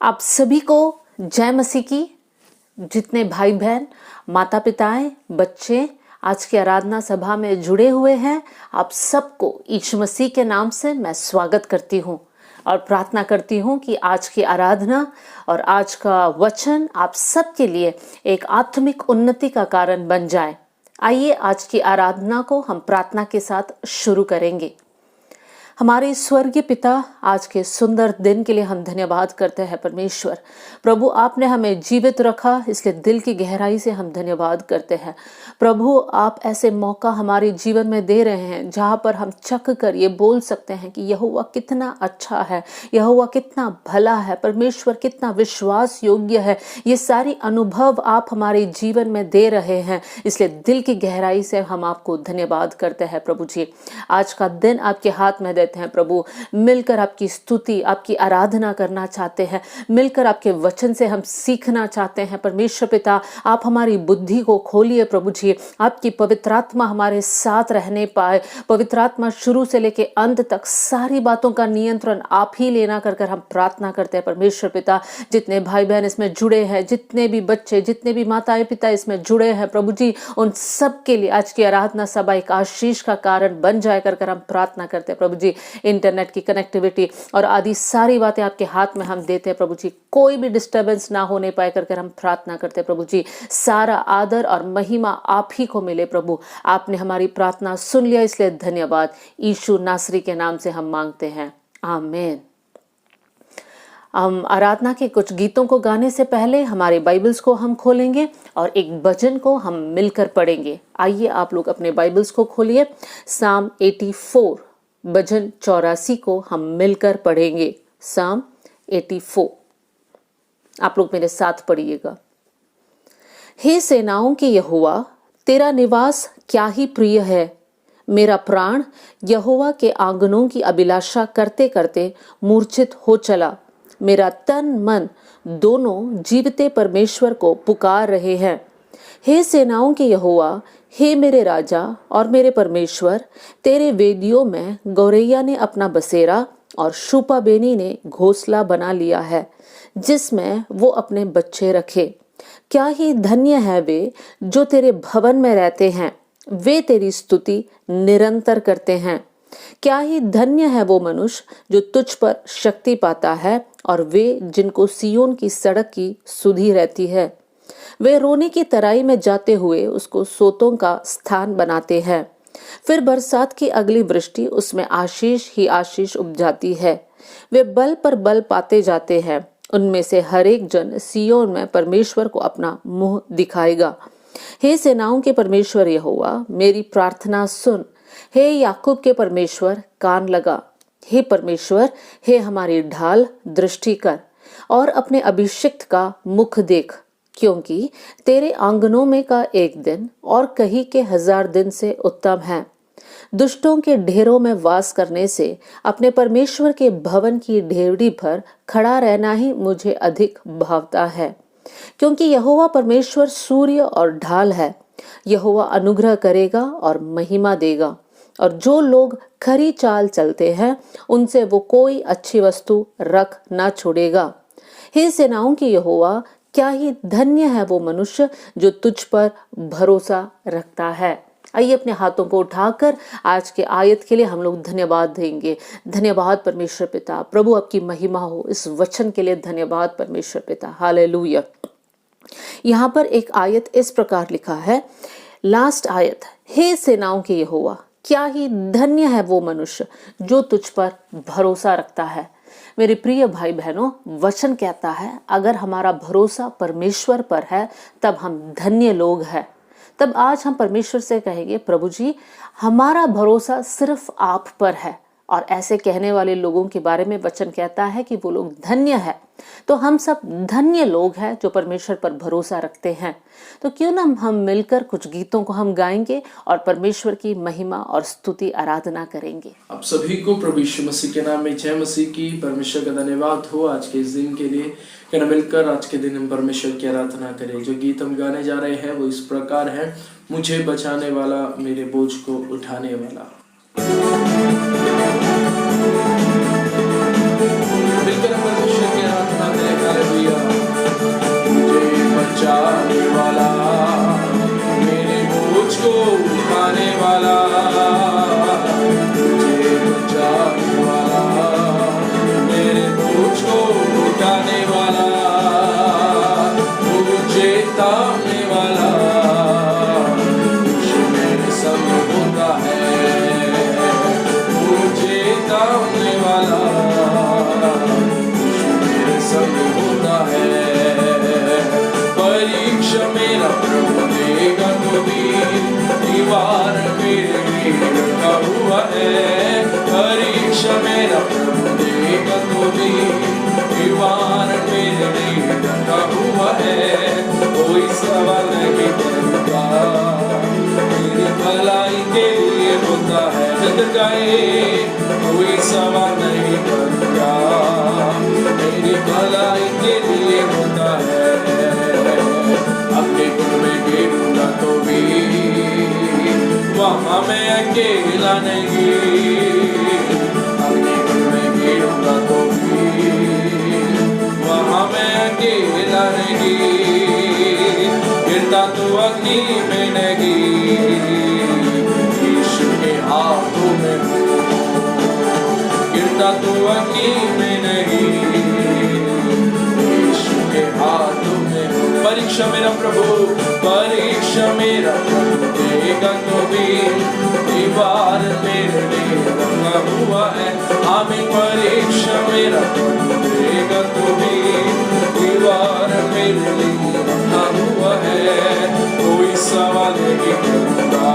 आप सभी को जय मसीह की। जितने भाई बहन, माता पिताएं, बच्चे आज की आराधना सभा में जुड़े हुए हैं, आप सबको यीशु मसीह के नाम से मैं स्वागत करती हूँ और प्रार्थना करती हूँ कि आज की आराधना और आज का वचन आप सबके लिए एक आत्मिक उन्नति का कारण बन जाए। आइए आज की आराधना को हम प्रार्थना के साथ शुरू करेंगे। हमारे स्वर्गीय पिता, आज के सुंदर दिन के लिए हम धन्यवाद करते हैं परमेश्वर। प्रभु, आपने हमें जीवित रखा, इसलिए दिल की गहराई से हम धन्यवाद करते हैं। प्रभु, आप ऐसे मौका हमारे जीवन में दे रहे हैं जहाँ पर हम चख कर ये बोल सकते हैं कि यहोवा कितना अच्छा है, यहोवा कितना भला है, परमेश्वर कितना विश्वास योग्य है। ये सारी अनुभव आप हमारे जीवन में दे रहे हैं, इसलिए दिल की गहराई से हम आपको धन्यवाद करते हैं। प्रभु जी, आज का दिन आपके हाथ में देते हैं। प्रभु, मिलकर आपकी स्तुति, आपकी आराधना करना चाहते हैं, मिलकर आपके वचन से हम सीखना चाहते हैं। परमेश्वर पिता, आप हमारी बुद्धि को खोलिए। प्रभु जी, आपकी पवित्र आत्मा हमारे साथ रहने पाए। पवित्र आत्मा शुरू से लेके अंत तक सारी बातों का नियंत्रण आप ही लेना कर हम प्रार्थना करते हैं। परमेश्वर पिता, जितने भाई बहन इसमें जुड़े हैं, जितने भी बच्चे, जितने भी माताएं पिता इसमें जुड़े हैं, प्रभु जी, उन सब के लिए आज की आराधना सभा एक आशीष का कारण बन जाए कर हम प्रार्थना करते हैं। प्रभु जी, इंटरनेट की कनेक्टिविटी और आदि सारी बातें आपके हाथ में हम देते हैं। प्रभु जी, कोई भी डिस्टर्बेंस ना होने पाए कर हम प्रार्थना करते हैं। प्रभु जी, सारा आदर और महिमा आप ही को मिले। प्रभु, आपने हमारी प्रार्थना सुन लिया, इसलिए धन्यवाद। यीशु नासरी के नाम से हम मांगते हैं, आमीन। हम आराधना के कुछ गीतों को गाने से पहले हमारे बाइबल्स को हम खोलेंगे और एक भजन को हम मिलकर पढ़ेंगे। आइए आप लोग अपने बाइबल्स को खोलिए। साम 84 भजन 84 को हम मिलकर पढ़ेंगे। साम 84 आप लोग मेरे साथ पढ़िएगा। हे सेनाओं के यहोवा, तेरा निवास क्या ही प्रिय है। मेरा प्राण यहोवा के आंगनों की अभिलाषा करते करते मूर्छित हो चला। मेरा तन मन दोनों जीवते परमेश्वर को पुकार रहे हैं। हे सेनाओं के यहोवा, हे मेरे राजा और मेरे परमेश्वर, तेरे वेदियों में गौरैया ने अपना बसेरा और शूपा बेनी ने घोंसला बना लिया है, जिसमें वो अपने बच्चे रखे। क्या ही धन्य है वे जो तेरे भवन में रहते हैं, वे तेरी स्तुति निरंतर करते हैं। क्या ही धन्य है वो मनुष्य जो तुझ पर शक्ति पाता है और वे जिनको सियोन की सड़क की सुधि रहती है। वे रोने की तराई में जाते हुए उसको सोतों का स्थान बनाते हैं। फिर बरसात की अगली वृष्टि उसमें आशीष ही आशीष उपजाती है। वे बल पर बल पाते जाते हैं। उनमें से हर एक जन सियोन में परमेश्वर को अपना मुंह दिखाएगा। हे सेनाओं के परमेश्वर यहोवा, मेरी प्रार्थना सुन। हे याकूब के परमेश्वर, कान लगा। हे परमेश्वर, हे हमारी ढाल, दृष्टि कर और अपने अभिषिक्त का मुख देख, क्योंकि तेरे आंगनों में का एक दिन और कहीं के 1000 दिन से उत्तम है। दुष्टों के ढेरों में वास करने से अपने परमेश्वर के भवन की ढेवड़ी पर खड़ा रहना ही मुझे अधिक भावता है, क्योंकि यहोवा परमेश्वर सूर्य और ढाल है। यहोवा अनुग्रह करेगा और महिमा देगा, और जो लोग खरी चाल चलते हैं उनसे वो कोई अच्छी वस्तु रख ना छोड़ेगा। हे सेनाओं की यहोवा, क्या ही धन्य है वो मनुष्य जो तुझ पर भरोसा रखता है। आइए अपने हाथों को उठाकर आज के आयत के लिए हम लोग धन्यवाद देंगे। धन्यवाद परमेश्वर पिता, प्रभु आपकी महिमा हो इस वचन के लिए। धन्यवाद परमेश्वर पिता, हालेलुया। यहाँ पर एक आयत इस प्रकार लिखा है, लास्ट आयत, हे सेनाओं के यहोवा, क्या ही धन्य है वो मनुष्य जो तुझ पर भरोसा रखता है। मेरे प्रिय भाई बहनों, वचन कहता है अगर हमारा भरोसा परमेश्वर पर है तब हम धन्य लोग हैं। तब आज हम परमेश्वर से कहेंगे, प्रभु जी, हमारा भरोसा सिर्फ आप पर है। और ऐसे कहने वाले लोगों के बारे में वचन कहता है कि वो लोग धन्य है। तो हम सब धन्य लोग हैं जो परमेश्वर पर भरोसा रखते हैं। तो क्यों ना हम मिलकर कुछ गीतों को हम गाएंगे और परमेश्वर की महिमा और स्तुति आराधना करेंगे। आप सभी को प्रभु यीशु मसीह के नाम में जय मसीह की। परमेश्वर का धन्यवाद हो आज के इस दिन के लिए। क्या मिलकर आज के दिन हम परमेश्वर की आराधना करें। जो गीत हम गाने जा रहे हैं वो इस प्रकार है, मुझे बचाने वाला, मेरे बोझ को उठाने वाला। मिलकर परमेश्वर की आराधना करें। सवाल नहीं करूँगा, मेरी भलाई के लिए होता है। मिलकर गाए, कोई सवाल नहीं करूँगा, मेरी भलाई के लिए होता है। अपने गुण में गिरूंगा तो भी वहाँ मैं अकेला नहीं, अपने गुण में गिरूंगा तो भी वहाँ मैं अकेला नहीं, गिरता तो अग्नि में नहीं, यीशु के हाथों में हूँ, गिरता तो अग्नि में नहीं, यीशु के हाथों में हूँ। परीक्षा मेरा प्रभु, परीक्षा मेरा प्रभु देगा तो भी, दीवार मेरे लिए रंगा हुआ है। आमीन। परीक्षा मेरा प्रभु देगा तो भी, दीवार मेरे लिए रंगा हुआ है। कोई सवाल नहीं करूँगा,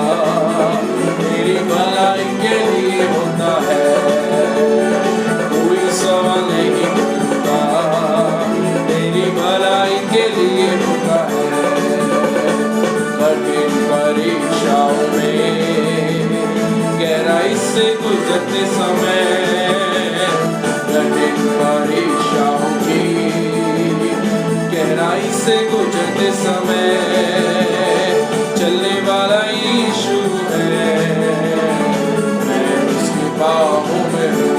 मेरी भलाई के लिए होता है। कोई सवाल नहीं करूँगा, मेरी भलाई के लिए होता है। कठिन परीक्षाओं में गहराई से गुजरते समय, कठिन परीक्षाओं की गहराई से गुजरते समय, चलने वाला यीशु है, मैं उसके बाहों में हूँ,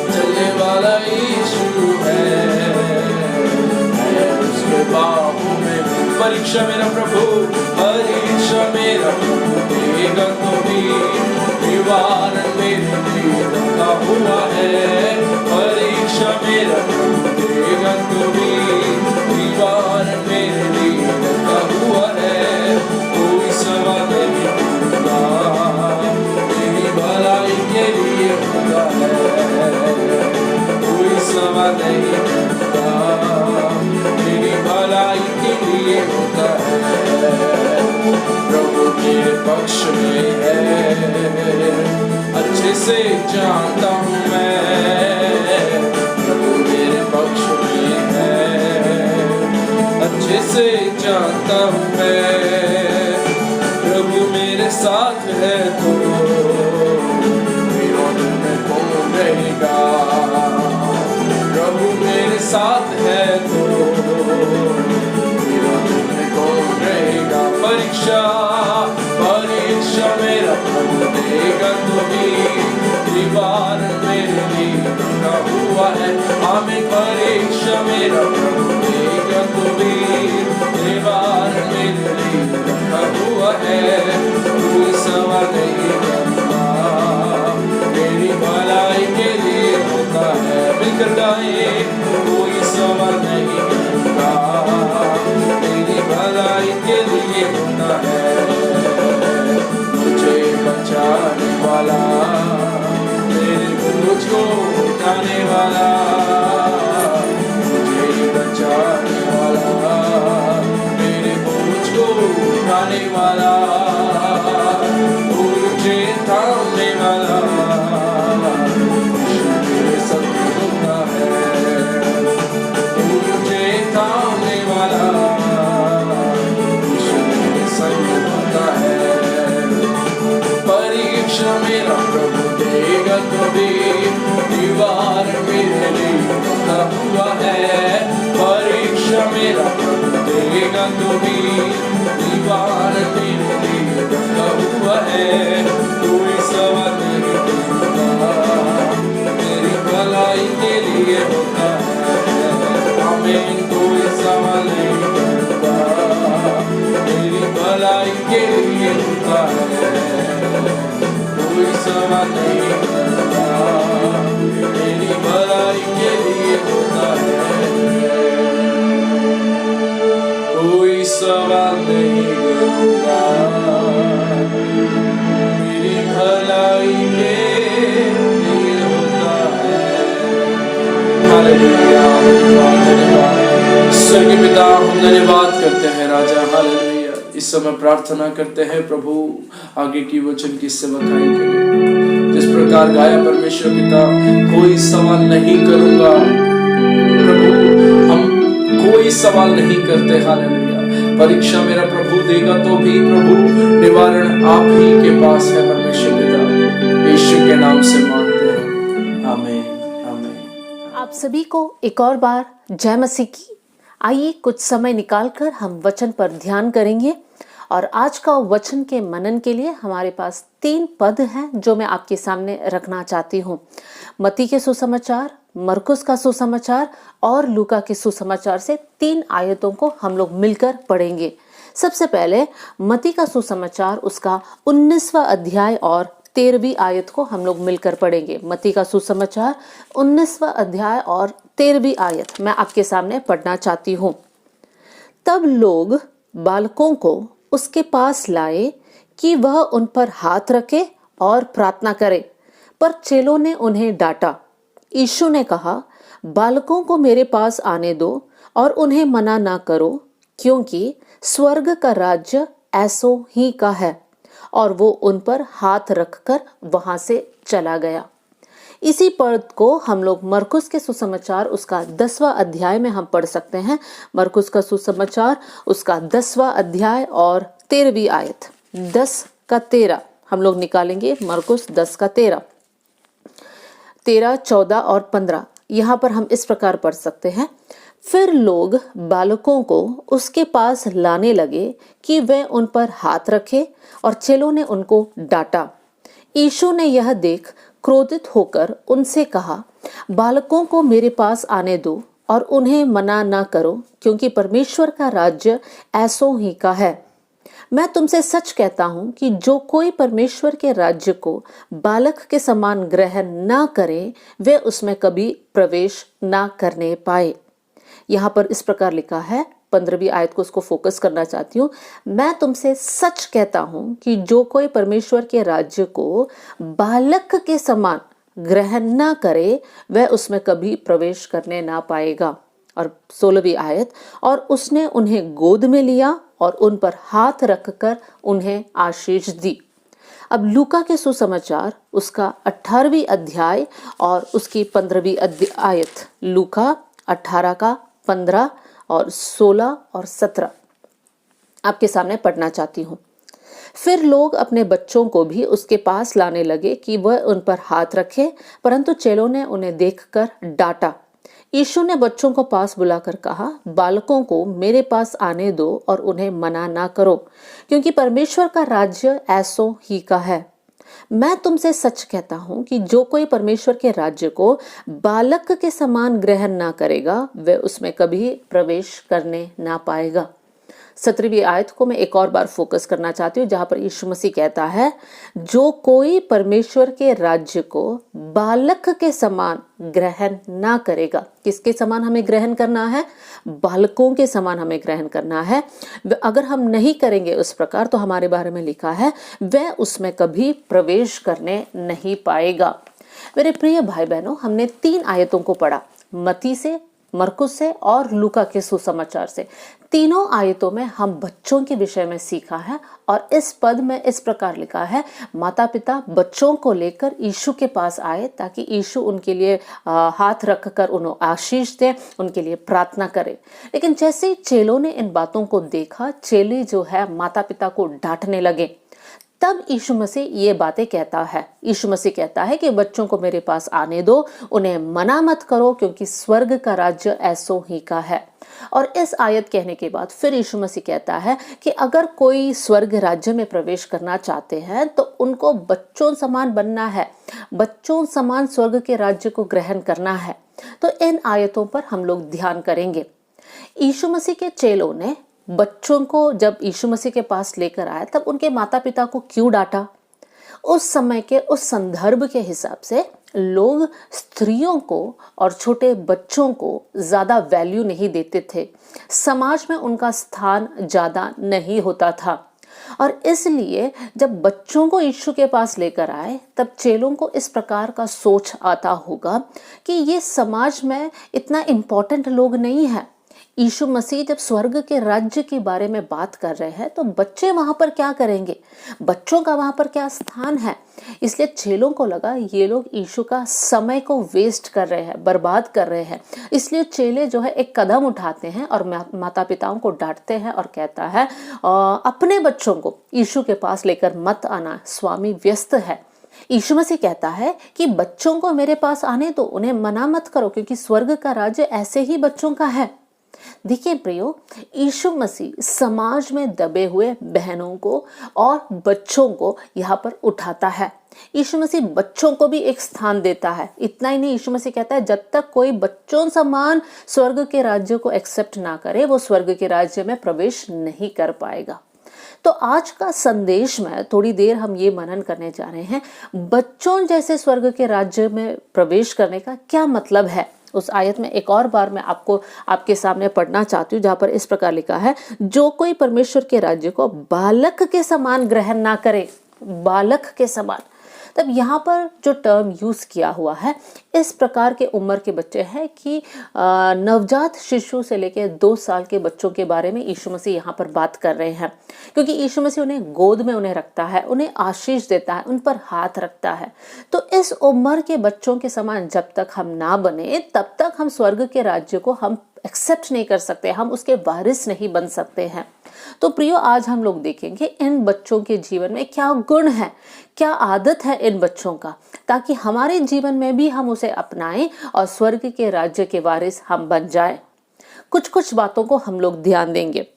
चलने वाला यीशु है, मैं उसके बाहों में हूँ। परीक्षा मेरा प्रभु, परीक्षा मेरा प्रभु देगा तो भी, दीवार मेरे लिए रखा हुआ है। परीक्षा मेरा प्रभु देगा तो भी, दीवार मेरे लिए रखा हुआ है। कोई सवाल नहीं करूँगा, मेरी भलाई के लिए होता है। कोई सवाल नहीं करूँगा, मेरी भलाई के लिए होता है। प्रभु मेरे पक्ष में है, अच्छे से जानता हूँ मैं, प्रभु मेरे पक्ष में है, अच्छे से जानता हूँ मैं। प्रभु मेरे साथ है तो विरोध में कौन रहेगा, प्रभु मेरे साथ है तो विरोध में कौन रहेगा। परीक्षा परीक्षा मेरा प्रभु देगा तो भी, दीवार मेरे लिए रखा हुआ है। आमीन। परीक्षा मेरा प्रभु देगा तो भी, दीवार मेरे लिए रखा हुआ है। कोई सवाल नहीं करूँगा, मेरी भलाई के लिए होता है। मिलकर गाए, कोई सवाल नहीं करूँगा, मेरी भलाई के लिए होता है। मुझे बचाने वाला, मेरे बोझ को उठाने वाला, मुझे बचाने वाला, मेरे बोझ को उठाने वाला, मुझे थामने वाला, मेरे संग होता है। मुझे थामने वाला मेरे संग होता है। परीक्षा मेरा प्रभु देगा तो भी, दीवार मेरे लिए रखा हुआ है। परीक्षा मेरा प्रभु देगा तो भी, दीवार मेरे लिए रखा हुआ है। कोई सवाल नहीं करूँगा, मेरी भलाई के लिए होता है। आमीन। कोई सवाल नहीं करूँगा, मेरी भलाई के लिए होता है। कोई सवाल नहीं करूँगा, मेरी भलाई के लिए होता है। कोई सवाल नहीं करूँगा, मेरी भलाई के लिए होता है। हालेलुया। स्वर्गीय पिता, हम धन्यवाद करते हैं राजा। हालेलुया। इस समय प्रार्थना करते हैं प्रभु आगे की वचन की सेवकाई के लिए। जिस प्रकार गाया परमेश्वर पिता, कोई सवाल नहीं करूंगा प्रभु, हम कोई सवाल नहीं करते। हालेलुया। परीक्षा मेरा प्रभु देगा तो भी प्रभु निवारण आप ही के पास है परमेश्वर पिता। यीशु के नाम से मांगते हैं, आमीन आमीन। आप सभी को एक और बार जय मसीह की। आइए कुछ समय निकालकर हम वचन पर ध्यान करेंगे और आज का वचन के मनन के लिए हमारे पास 3 पद हैं जो मैं आपके सामने रखना चाहती हूँ। मत्ती के सुसमाचार, मरकुस का सुसमाचार और लूका के सुसमाचार से 3 आयतों को हम लोग मिलकर पढ़ेंगे। सबसे पहले मत्ती का सुसमाचार उसका 19वां अध्याय और 13वीं आयत को हम लोग मिलकर पढ़ेंगे। मत्ती का सुसमाचार 19वां अध्याय और 13वीं आयत मैं आपके सामने पढ़ना चाहती हूँ। तब लोग बालकों को उसके पास लाए कि वह उन पर हाथ रखे और प्रार्थना करे, पर चेलों ने उन्हें डांटा। यीशु ने कहा, बालकों को मेरे पास आने दो और उन्हें मना ना करो, क्योंकि स्वर्ग का राज्य ऐसो ही का है। और वो उन पर हाथ रखकर वहां से चला गया। इसी पद को हम लोग मरकुस के सुसमाचार उसका 10वां अध्याय में हम पढ़ सकते हैं। मरकुस का सुसमाचार उसका 10वां अध्याय और 13वीं आयत। 10 का 13 हम लोग निकालेंगे। मरकुस 10 का 13, 14 और 15 यहाँ पर हम इस प्रकार पढ़ सकते हैं। फिर लोग बालकों को उसके पास लाने लगे कि वे उन पर हाथ रखे, और चेलों ने उनको डांटा। यीशु ने यह देख क्रोधित होकर उनसे कहा, बालकों को मेरे पास आने दो और उन्हें मना ना करो, क्योंकि परमेश्वर का राज्य ऐसो ही का है। मैं तुमसे सच कहता हूं कि जो कोई परमेश्वर के राज्य को बालक के समान ग्रहण ना करे, वे उसमें कभी प्रवेश ना करने पाए। यहाँ पर इस प्रकार लिखा है, 15वीं आयत को उसको फोकस करना चाहती हूँ। मैं तुमसे सच कहता हूँ कि जो कोई परमेश्वर के राज्य को बालक के समान ग्रहण ना करे, वह उसमें कभी प्रवेश करने ना पाएगा। और 16वीं आयत, और उसने उन्हें गोद में लिया और उन पर हाथ रखकर उन्हें आशीष दी। अब लूका के सुसमाचार उसका 18वीं अध्याय और उसकी 15वीं आयत। लूका 18 का 15 और 16 और 17 आपके सामने पढ़ना चाहती हूँ। फिर लोग अपने बच्चों को भी उसके पास लाने लगे कि वह उन पर हाथ रखे, परंतु चेलों ने उन्हें देखकर डांटा। यीशु ने बच्चों को पास बुलाकर कहा, बालकों को मेरे पास आने दो और उन्हें मना ना करो, क्योंकि परमेश्वर का राज्य ऐसो ही का है। मैं तुमसे सच कहता हूं कि जो कोई परमेश्वर के राज्य को बालक के समान ग्रहण ना करेगा, वह उसमें कभी प्रवेश करने ना पाएगा। 17वीं आयत को मैं एक और बार फोकस करना चाहती हूँ, जहां पर यीशु मसीह कहता है, जो कोई परमेश्वर के राज्य को बालक के समान ग्रहण ना करेगा। किसके समान हमें ग्रहण करना है? बालकों के समान हमें ग्रहण करना है। अगर हम नहीं करेंगे उस प्रकार, तो हमारे बारे में लिखा है, वह उसमें कभी प्रवेश करने नहीं पाएगा। मेरे प्रिय भाई बहनों, हमने 3 आयतों को पढ़ा, मत्ती से, मरकुस से और लूका के सुसमाचार से। तीनों आयतों में हम बच्चों के विषय में सीखा है, और इस पद में इस प्रकार लिखा है, माता पिता बच्चों को लेकर यीशु के पास आए ताकि यीशु उनके लिए हाथ रखकर उन्हें आशीष दे, उनके लिए प्रार्थना करे। लेकिन जैसे ही चेलों ने इन बातों को देखा, चेले जो है माता पिता को डांटने लगे। तब यीशु मसीह ये बातें कहता है। यीशु मसीह कहता है कि बच्चों को मेरे पास आने दो, उन्हें मना मत करो, क्योंकि स्वर्ग का राज्य ऐसो ही का है। और इस आयत कहने के बाद फिर यीशु मसीह कहता है कि अगर कोई स्वर्ग राज्य में प्रवेश करना चाहते हैं, तो उनको बच्चों समान बनना है, बच्चों समान स्वर्ग के राज्य को ग्रहण करना है। तो इन आयतों पर हम लोग ध्यान करेंगे। यीशु मसीह के चेलों ने बच्चों को जब यीशु मसीह के पास लेकर आए, तब उनके माता पिता को क्यों डांटा? उस समय के उस संदर्भ के हिसाब से लोग स्त्रियों को और छोटे बच्चों को ज्यादा वैल्यू नहीं देते थे, समाज में उनका स्थान ज्यादा नहीं होता था। और इसलिए जब बच्चों को यीशु के पास लेकर आए, तब चेलों को इस प्रकार का सोच आता होगा कि ये समाज में इतना इम्पोर्टेंट लोग नहीं है, यीशु मसीह जब स्वर्ग के राज्य के बारे में बात कर रहे हैं तो बच्चे वहां पर क्या करेंगे, बच्चों का वहां पर क्या स्थान है। इसलिए चेलों को लगा ये लोग यीशु का समय को वेस्ट कर रहे हैं, बर्बाद कर रहे हैं। इसलिए चेले जो है एक कदम उठाते हैं और माता पिताओं को डांटते हैं और कहता है अपने बच्चों को यीशु के पास लेकर मत आना, स्वामी व्यस्त है। यीशु मसीह कहता है कि बच्चों को मेरे पास आने दो, उन्हें मना मत करो, क्योंकि स्वर्ग का राज्य ऐसे ही बच्चों का है। देखिए प्रियो, यीशु मसीह समाज में दबे हुए बहनों को और बच्चों को यहाँ पर उठाता है। यीशु मसीह बच्चों को भी एक स्थान देता है। इतना ही नहीं, यीशु मसीह कहता है जब तक कोई बच्चों समान स्वर्ग के राज्य को एक्सेप्ट ना करे वो स्वर्ग के राज्य में प्रवेश नहीं कर पाएगा। तो आज का संदेश में थोड़ी देर हम ये मनन करने जा रहे हैं, बच्चों जैसे स्वर्ग के राज्य में प्रवेश करने का क्या मतलब है। उस आयत में एक और बार मैं आपको आपके सामने पढ़ना चाहती हूँ, जहाँ पर इस प्रकार लिखा है, जो कोई परमेश्वर के राज्य को बालक के समान ग्रहण ना करे। बालक के समान, तब यहाँ पर जो टर्म यूज किया हुआ है, इस प्रकार के उम्र के बच्चे हैं कि नवजात शिशु से लेकर 2 साल के बच्चों के बारे में यीशु मसीह यहाँ पर बात कर रहे हैं। क्योंकि यीशु मसीह उन्हें गोद में उन्हें रखता है, उन्हें आशीष देता है, उन पर हाथ रखता है। तो इस उम्र के बच्चों के समान जब तक हम ना बने तब तक हम स्वर्ग के राज्य को हम एक्सेप्ट नहीं कर सकते, हम उसके वारिस नहीं बन सकते हैं। तो प्रियो, आज हम लोग देखेंगे इन बच्चों के जीवन में क्या गुण है, क्या आदत है इन बच्चों का, ताकि हमारे जीवन में भी हम उसे अपनाएं और स्वर्ग के राज्य के वारिस हम बन जाएं। कुछ कुछ बातों को हम लोग ध्यान देंगे।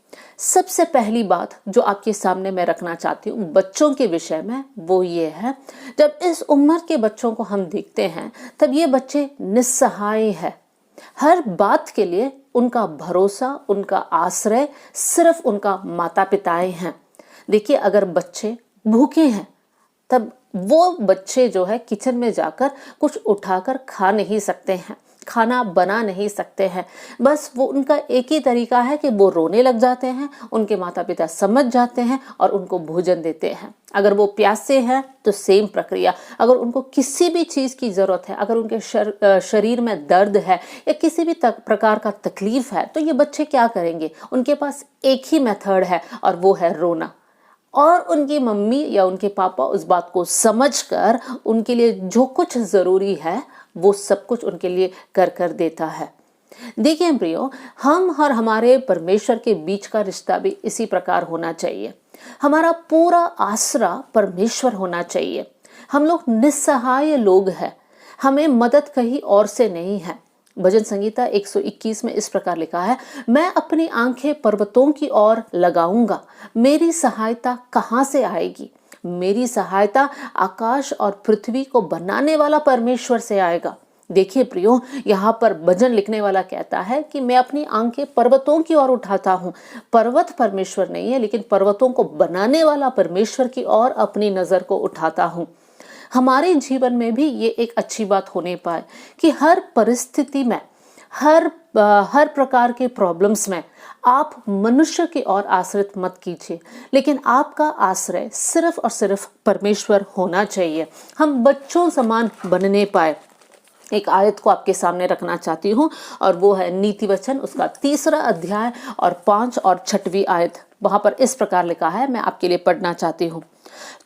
सबसे पहली बात जो आपके सामने मैं रखना चाहती हूँ बच्चों के विषय में, वो ये है, जब इस उम्र के बच्चों को हम देखते हैं तब ये बच्चे निस्सहाय है। हर बात के लिए उनका भरोसा, उनका आश्रय सिर्फ उनका माता पिताएं हैं। देखिए, अगर बच्चे भूखे हैं तब वो बच्चे जो है किचन में जाकर कुछ उठाकर खा नहीं सकते हैं, खाना बना नहीं सकते हैं। बस वो उनका एक ही तरीका है कि वो रोने लग जाते हैं, उनके माता पिता समझ जाते हैं और उनको भोजन देते हैं। अगर वो प्यासे हैं तो सेम प्रक्रिया। अगर उनको किसी भी चीज़ की ज़रूरत है, अगर उनके शरीर में दर्द है या किसी भी प्रकार का तकलीफ है, तो ये बच्चे क्या करेंगे, उनके पास एक ही मेथड है और वो है रोना। और उनकी मम्मी या उनके पापा उस बात को समझकर उनके लिए जो कुछ ज़रूरी है वो सब कुछ उनके लिए कर देता है। देखिए प्रियो, हम और हमारे परमेश्वर के बीच का रिश्ता भी इसी प्रकार होना चाहिए। हमारा पूरा आसरा परमेश्वर होना चाहिए। हम लोग निस्सहाय लोग हैं, हमें मदद कहीं और से नहीं है। भजन संगीता 121 में इस प्रकार लिखा है, मैं अपनी आंखें पर्वतों की ओर लगाऊंगा, मेरी सहायता कहाँ से आएगी। मेरी सहायता आकाश और पृथ्वी को बनाने वाला परमेश्वर से आएगा। देखिए प्रियो, यहाँ पर भजन लिखने वाला कहता है कि मैं अपनी आंखें पर्वतों की ओर उठाता हूँ। पर्वत परमेश्वर नहीं है, लेकिन पर्वतों को बनाने वाला परमेश्वर की ओर अपनी नजर को उठाता हूँ। हमारे जीवन में भी ये एक अच्छी बात होने पाए कि हर परिस्थिति में, हर प्रकार के प्रॉब्लम्स में आप मनुष्य की ओर आश्रित मत कीजिए, लेकिन आपका आश्रय सिर्फ और सिर्फ परमेश्वर होना चाहिए। हम बच्चों समान बनने पाए। एक आयत को आपके सामने रखना चाहती हूँ और वो है नीति वचन, उसका 3 अध्याय और 5 और 6वीं आयत। वहां पर इस प्रकार लिखा है, मैं आपके लिए पढ़ना चाहती हूँ।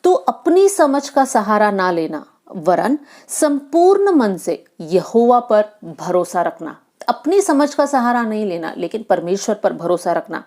तो अपनी समझ का सहारा ना लेना, वरन संपूर्ण मन से यहोवा पर भरोसा रखना। अपनी समझ का सहारा नहीं लेना, लेकिन परमेश्वर पर भरोसा रखना।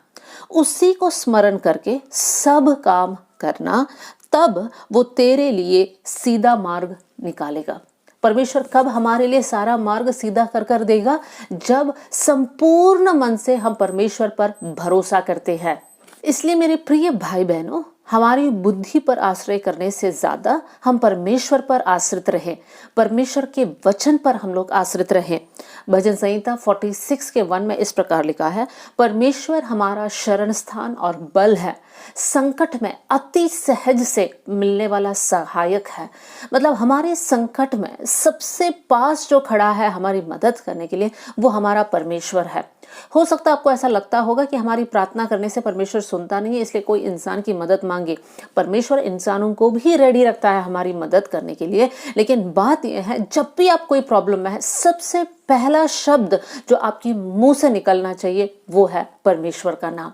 उसी को स्मरण करके सब काम करना, तब वो तेरे लिए सीधा मार्ग निकालेगा। परमेश्वर कब हमारे लिए सारा मार्ग सीधा कर देगा? जब संपूर्ण मन से हम परमेश्वर पर भरोसा करते हैं। इसलिए मेरे प्रिय भाई बहनों, हमारी बुद्धि पर आश्रय करने से ज्यादा हम परमेश्वर पर आश्रित रहें, परमेश्वर के वचन पर हम लोग आश्रित रहें। भजन संहिता 46 के 1 में इस प्रकार लिखा है, परमेश्वर हमारा शरण स्थान और बल है, संकट में अति सहज से मिलने वाला सहायक है। मतलब हमारे संकट में सबसे पास जो खड़ा है हमारी मदद करने के लिए, वो हमारा परमेश्वर है। हो सकता है आपको ऐसा लगता होगा कि हमारी प्रार्थना करने से परमेश्वर सुनता नहीं है, इसलिए कोई इंसान की मदद मांगे। परमेश्वर इंसानों को भी रेडी रखता है हमारी मदद करने के लिए। लेकिन बात यह है, जब भी आप कोई प्रॉब्लम में है, सबसे पहला शब्द जो आपके मुंह से निकलना चाहिए वो है परमेश्वर का नाम।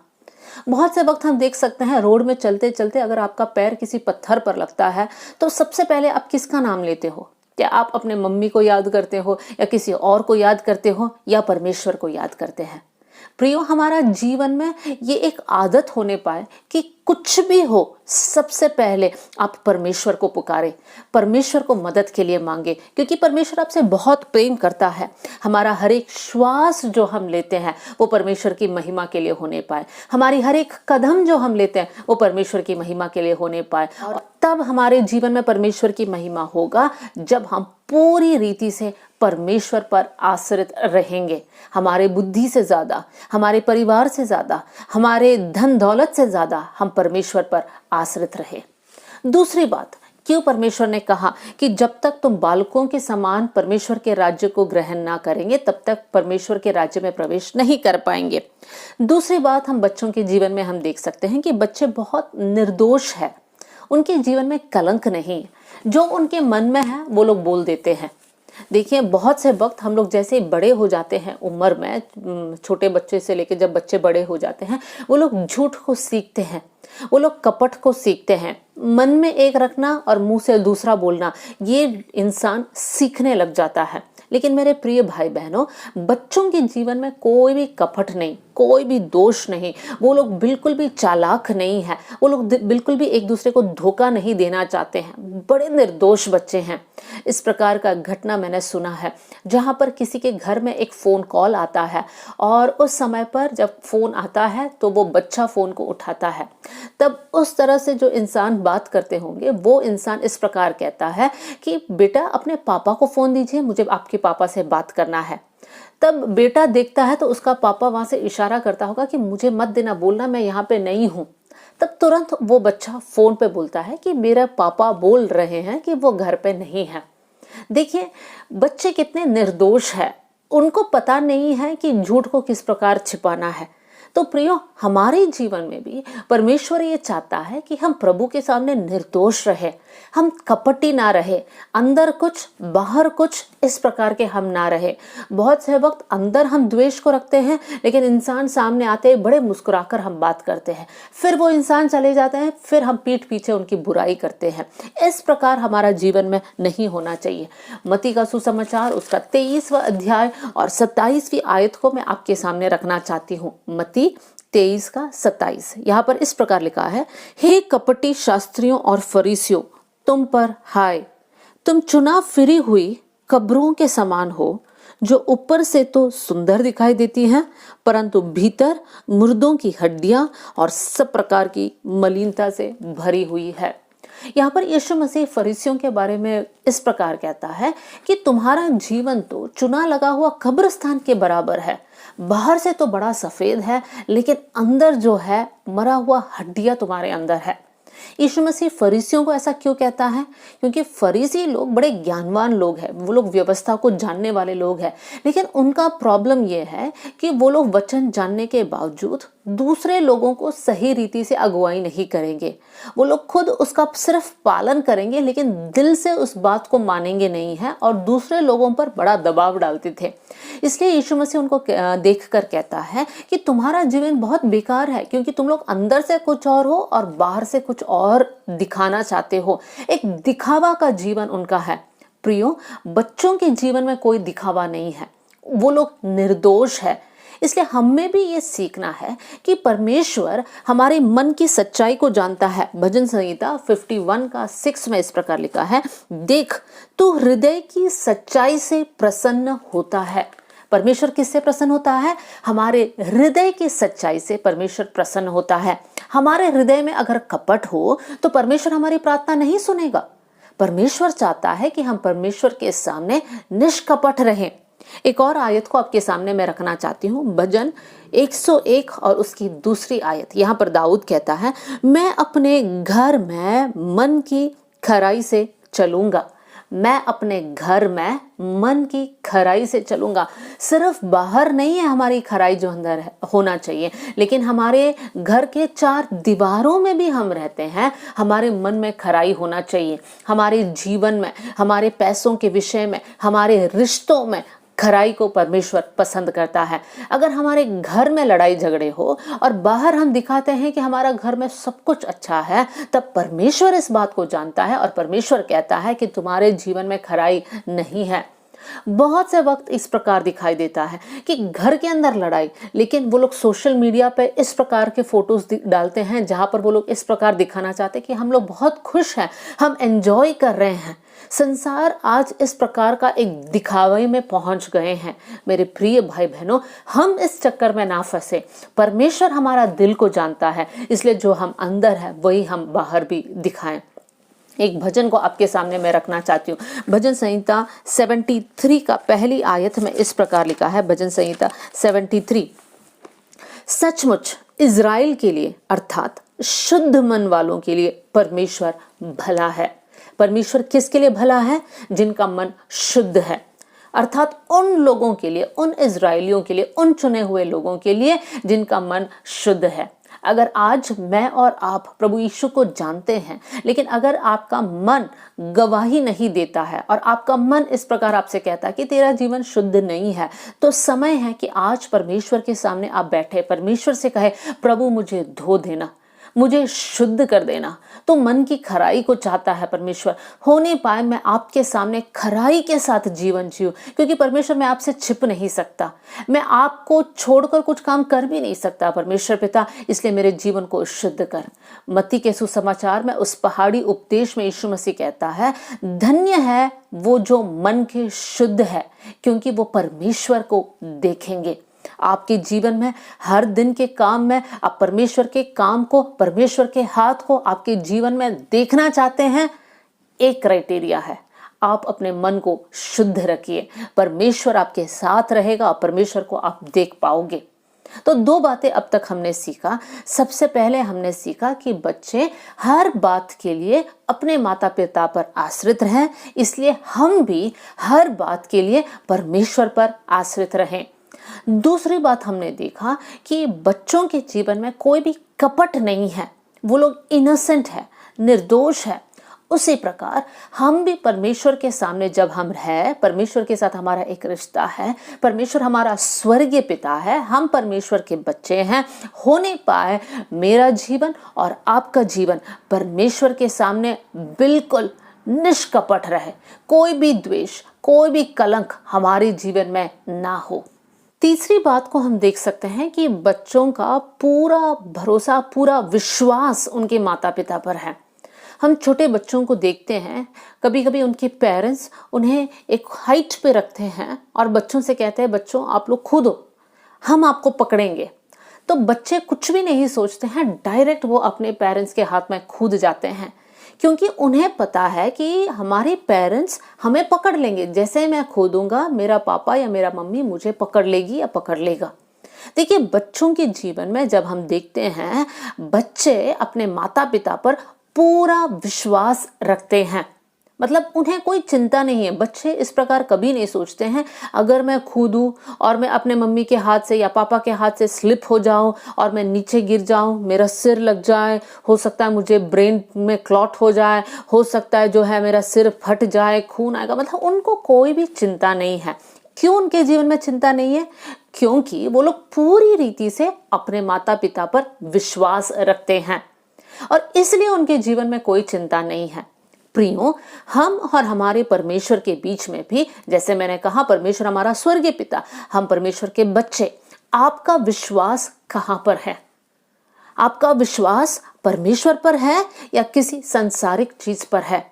बहुत से वक्त हम देख सकते हैं रोड में चलते चलते अगर आपका पैर किसी पत्थर पर लगता है तो सबसे पहले आप किसका नाम लेते हो? क्या आप अपने मम्मी को याद करते हो, या किसी और को याद करते हो, या परमेश्वर को याद करते हैं? प्रियो, हमारा जीवन में ये एक आदत होने पाए कि कुछ भी हो सबसे पहले आप परमेश्वर को पुकारे, परमेश्वर को मदद के लिए मांगे, क्योंकि परमेश्वर आपसे बहुत प्रेम करता है। हमारा हर एक श्वास जो हम लेते हैं वो परमेश्वर की महिमा के लिए होने पाए, हमारी हर एक कदम जो हम लेते हैं वो परमेश्वर की महिमा के लिए होने पाए। और तब हमारे जीवन में परमेश्वर की महिमा होगा जब हम पूरी रीति से परमेश्वर पर आश्रित रहेंगे। हमारे बुद्धि से ज्यादा, हमारे परिवार से ज्यादा, हमारे धन दौलत से ज्यादा हम परमेश्वर पर आश्रित रहे। दूसरी बात, क्यों परमेश्वर ने कहा कि जब तक तुम बालकों के समान परमेश्वर के राज्य को ग्रहण ना करेंगे तब तक परमेश्वर के राज्य में प्रवेश नहीं कर पाएंगे। दूसरी बात, हम बच्चों के जीवन में हम देख सकते हैं कि बच्चे बहुत निर्दोष है, उनके जीवन में कलंक नहीं, जो उनके मन में है वो लोग बोल देते हैं। देखिए, बहुत से वक्त हम लोग जैसे बड़े हो जाते हैं उम्र में, छोटे बच्चे से लेकर जब बच्चे बड़े हो जाते हैं, वो लोग झूठ को सीखते हैं, वो लोग कपट को सीखते हैं। मन में एक रखना और मुंह से दूसरा बोलना, ये इंसान सीखने लग जाता है। लेकिन मेरे प्रिय भाई बहनों, बच्चों के जीवन में कोई भी कपट नहीं, कोई भी दोष नहीं, वो लोग बिल्कुल भी चालाक नहीं है, वो लोग बिल्कुल भी एक दूसरे को धोखा नहीं देना चाहते हैं, बड़े निर्दोष बच्चे हैं। इस प्रकार का घटना मैंने सुना है जहां पर किसी के घर में एक फोन कॉल आता है और उस समय पर जब फोन आता है तो वो बच्चा फोन को उठाता है। तब उस तरह से जो इंसान बात करते होंगे वो इंसान इस प्रकार कहता है कि बेटा अपने पापा को फोन दीजिए, मुझे आपके पापा से बात करना है। तब बेटा देखता है तो उसका पापा वहां से इशारा करता होगा कि मुझे मत देना, बोलना मैं यहाँ पे नहीं हूँ। तब तुरंत वो बच्चा फोन पे बोलता है कि मेरे पापा बोल रहे हैं कि वो घर पे नहीं है। देखिए, बच्चे कितने निर्दोष है, उनको पता नहीं है कि झूठ को किस प्रकार छिपाना है। तो प्रियो, हमारे जीवन में भी परमेश्वर ये चाहता है कि हम प्रभु के सामने निर्दोष रहे, हम कपटी ना रहे, अंदर कुछ बाहर कुछ इस प्रकार के हम ना रहे। बहुत से वक्त अंदर हम द्वेष को रखते हैं, लेकिन इंसान सामने आते ही बड़े मुस्कुराकर हम बात करते हैं, फिर वो इंसान चले जाते हैं, फिर हम पीठ पीछे उनकी बुराई करते हैं। इस प्रकार हमारा जीवन में नहीं होना चाहिए। मत्ती का सुसमाचार उसका 23वां अध्याय और 27वीं आयत को मैं आपके सामने रखना चाहती हूँ। मत्ती 23 का 27, यहाँ पर इस प्रकार लिखा है, हे कपटी शास्त्रियों और फरीसियों, तुम पर हाय, तुम चुनाव फिरी हुई कब्रों के समान हो, जो ऊपर से तो सुंदर दिखाई देती हैं परंतु भीतर मुर्दों की हड्डियां और सब प्रकार की मलिनता से भरी हुई है। यहाँ पर यीशु मसीह फरीसियों के बारे में इस प्रकार कहता है कि तुम्हारा जीवन तो चुना लगा हुआ कब्रिस्तान के बराबर है। बाहर से तो बड़ा सफेद है, लेकिन अंदर जो है मरा हुआ हड्डियां तुम्हारे अंदर है। यीशु मसीह फरीसियों को ऐसा क्यों कहता है? क्योंकि फरीसी लोग बड़े ज्ञानवान लोग हैं, वो लोग व्यवस्था को जानने वाले लोग हैं, लेकिन उनका प्रॉब्लम ये है कि वो लोग वचन जानने के बावजूद दूसरे लोगों को सही रीति से अगुवाई नहीं करेंगे। वो लोग खुद उसका सिर्फ पालन करेंगे, लेकिन दिल से उस बात को मानेंगे नहीं है और दूसरे लोगों पर बड़ा दबाव डालते थे। इसलिए यीशु मसीह उनको देखकर कहता है कि तुम्हारा जीवन बहुत बेकार है, क्योंकि तुम लोग अंदर से कुछ और हो और बाहर से कुछ और दिखाना चाहते हो। एक दिखावा का जीवन उनका है। प्रियो, बच्चों के जीवन में कोई दिखावा नहीं है, वो लोग निर्दोष है। इसलिए हमें भी ये सीखना है कि परमेश्वर हमारे मन की सच्चाई को जानता है। भजन संहिता 51 का 6 में इस प्रकार लिखा है, देख तू हृदय की सच्चाई से प्रसन्न होता है। परमेश्वर किससे प्रसन्न होता है? हमारे हृदय की सच्चाई से परमेश्वर प्रसन्न होता है। हमारे हृदय में अगर कपट हो तो परमेश्वर हमारी प्रार्थना नहीं सुनेगा। परमेश्वर चाहता है कि हम परमेश्वर के सामने निष्कपट रहें। एक और आयत को आपके सामने मैं रखना चाहती हूँ, भजन 101 और उसकी दूसरी आयत। यहाँ पर दाऊद कहता है, मैं अपने घर में मन की खराई से चलूंगा। मैं अपने घर में मन की खराई से चलूंगा। सिर्फ बाहर नहीं है हमारी खराई जो अंदर है, होना चाहिए, लेकिन हमारे घर के 4 दीवारों में भी हम रहते हैं, हमारे मन में खराई होना चाहिए। हमारे जीवन में, हमारे पैसों के विषय में, हमारे रिश्तों में खराई को परमेश्वर पसंद करता है। अगर हमारे घर में लड़ाई झगड़े हो और बाहर हम दिखाते हैं कि हमारा घर में सब कुछ अच्छा है, तब परमेश्वर इस बात को जानता है और परमेश्वर कहता है कि तुम्हारे जीवन में खराई नहीं है। बहुत से वक्त इस प्रकार दिखाई देता है कि घर के अंदर लड़ाई, लेकिन वो लोग सोशल मीडिया पे इस प्रकार के फोटोज डालते हैं जहां पर वो लोग इस प्रकार दिखाना चाहते हैं कि हम लोग बहुत खुश हैं, हम एंजॉय कर रहे हैं। संसार आज इस प्रकार का एक दिखावे में पहुंच गए हैं। मेरे प्रिय भाई बहनों, हम इस चक्कर में ना फंसे। परमेश्वर हमारा दिल को जानता है, इसलिए जो हम अंदर है वही हम बाहर भी दिखाएं। एक भजन को आपके सामने मैं रखना चाहती हूँ। भजन संहिता 73 का पहली आयत में इस प्रकार लिखा है, भजन संहिता 73, सचमुच इज़राइल के लिए अर्थात शुद्ध मन वालों के लिए परमेश्वर भला है। परमेश्वर किसके लिए भला है? जिनका मन शुद्ध है, अर्थात उन लोगों के लिए, उन इज़राइलियों के लिए, उन चुने हुए लोगों के लिए जिनका मन शुद्ध है। अगर आज मैं और आप प्रभु यीशु को जानते हैं, लेकिन अगर आपका मन गवाही नहीं देता है और आपका मन इस प्रकार आपसे कहता है कि तेरा जीवन शुद्ध नहीं है, तो समय है कि आज परमेश्वर के सामने आप बैठे, परमेश्वर से कहे, प्रभु मुझे धो देना, मुझे शुद्ध कर देना। तो मन की खराई को चाहता है परमेश्वर। होने पाए मैं आपके सामने खराई के साथ जीवन जीऊं, क्योंकि परमेश्वर मैं आपसे छिप नहीं सकता, मैं आपको छोड़कर कुछ काम कर भी नहीं सकता परमेश्वर पिता, इसलिए मेरे जीवन को शुद्ध कर। मत्ती के सुसमाचार में उस पहाड़ी उपदेश में यीशु मसीह कहता है, धन्य है वो जो मन के शुद्ध है, क्योंकि वो परमेश्वर को देखेंगे। आपके जीवन में हर दिन के काम में आप परमेश्वर के काम को, परमेश्वर के हाथ को आपके जीवन में देखना चाहते हैं, एक क्राइटेरिया है, आप अपने मन को शुद्ध रखिए। परमेश्वर आपके साथ रहेगा और परमेश्वर को आप देख पाओगे। तो 2 बातें अब तक हमने सीखा। सबसे पहले हमने सीखा कि बच्चे हर बात के लिए अपने माता पिता पर आश्रित रहें, इसलिए हम भी हर बात के लिए परमेश्वर पर आश्रित रहें। दूसरी बात हमने देखा कि बच्चों के जीवन में कोई भी कपट नहीं है, वो लोग इनोसेंट है, निर्दोष है। उसी प्रकार हम भी परमेश्वर के सामने जब हम हैं, परमेश्वर के साथ हमारा एक रिश्ता है, परमेश्वर हमारा स्वर्गीय पिता है, हम परमेश्वर के बच्चे हैं, होने पाए मेरा जीवन और आपका जीवन परमेश्वर के सामने बिल्कुल निष्कपट रहे, कोई भी द्वेष, कोई भी कलंक हमारे जीवन में ना हो। तीसरी बात को हम देख सकते हैं कि बच्चों का पूरा भरोसा, पूरा विश्वास उनके माता पिता पर है। हम छोटे बच्चों को देखते हैं, कभी कभी उनके पेरेंट्स उन्हें एक हाइट पे रखते हैं और बच्चों से कहते हैं, बच्चों आप लोग कूदो, हम आपको पकड़ेंगे। तो बच्चे कुछ भी नहीं सोचते हैं, डायरेक्ट वो अपने पेरेंट्स के हाथ में कूद जाते हैं, क्योंकि उन्हें पता है कि हमारे पेरेंट्स हमें पकड़ लेंगे। जैसे मैं कूदूंगा, मेरा पापा या मेरा मम्मी मुझे पकड़ लेगी या पकड़ लेगा। देखिए, बच्चों के जीवन में जब हम देखते हैं, बच्चे अपने माता पिता पर पूरा विश्वास रखते हैं, मतलब उन्हें कोई चिंता नहीं है। बच्चे इस प्रकार कभी नहीं सोचते हैं, अगर मैं कूदूं और मैं अपने मम्मी के हाथ से या पापा के हाथ से स्लिप हो जाऊं और मैं नीचे गिर जाऊं, मेरा सिर लग जाए, हो सकता है मुझे ब्रेन में क्लॉट हो जाए, हो सकता है जो है मेरा सिर फट जाए, खून आएगा। मतलब उनको कोई भी चिंता नहीं है। क्यों उनके जीवन में चिंता नहीं है? क्योंकि वो लोग पूरी रीति से अपने माता पिता पर विश्वास रखते हैं और इसलिए उनके जीवन में कोई चिंता नहीं है। प्रियो, हम और हमारे परमेश्वर के बीच में भी, जैसे मैंने कहा, परमेश्वर हमारा स्वर्गीय पिता, हम परमेश्वर के बच्चे। आपका विश्वास कहां पर है? आपका विश्वास परमेश्वर पर है या किसी सांसारिक चीज पर है?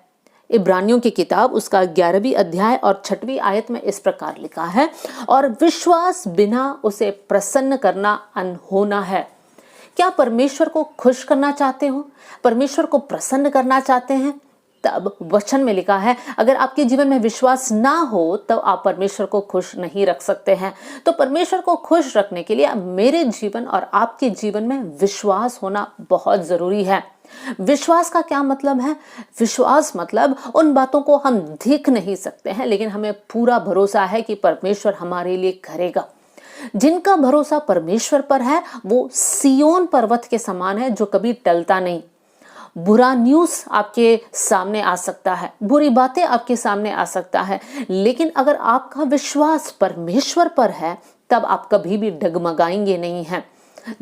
इब्रानियों की किताब उसका 11वीं अध्याय और 6वीं आयत में इस प्रकार लिखा है, और विश्वास बिना उसे प्रसन्न करना अनहोना है। क्या परमेश्वर को खुश करना चाहते हो? परमेश्वर को प्रसन्न करना चाहते हैं? तब वचन में लिखा है अगर आपके जीवन में विश्वास ना हो तो आप परमेश्वर को खुश नहीं रख सकते हैं। तो परमेश्वर को खुश रखने के लिए मेरे जीवन और आपके जीवन में विश्वास होना बहुत जरूरी है। विश्वास का क्या मतलब है? विश्वास मतलब उन बातों को हम देख नहीं सकते हैं लेकिन हमें पूरा भरोसा है कि परमेश्वर हमारे लिए करेगा। जिनका भरोसा परमेश्वर पर है वो सिय्योन पर्वत के समान है जो कभी टलता नहीं। बुरा न्यूज़ आपके सामने आ सकता है, बुरी बातें आपके सामने आ सकता है, लेकिन अगर आपका विश्वास परमेश्वर पर है तब आप कभी भी डगमगाएंगे नहीं हैं।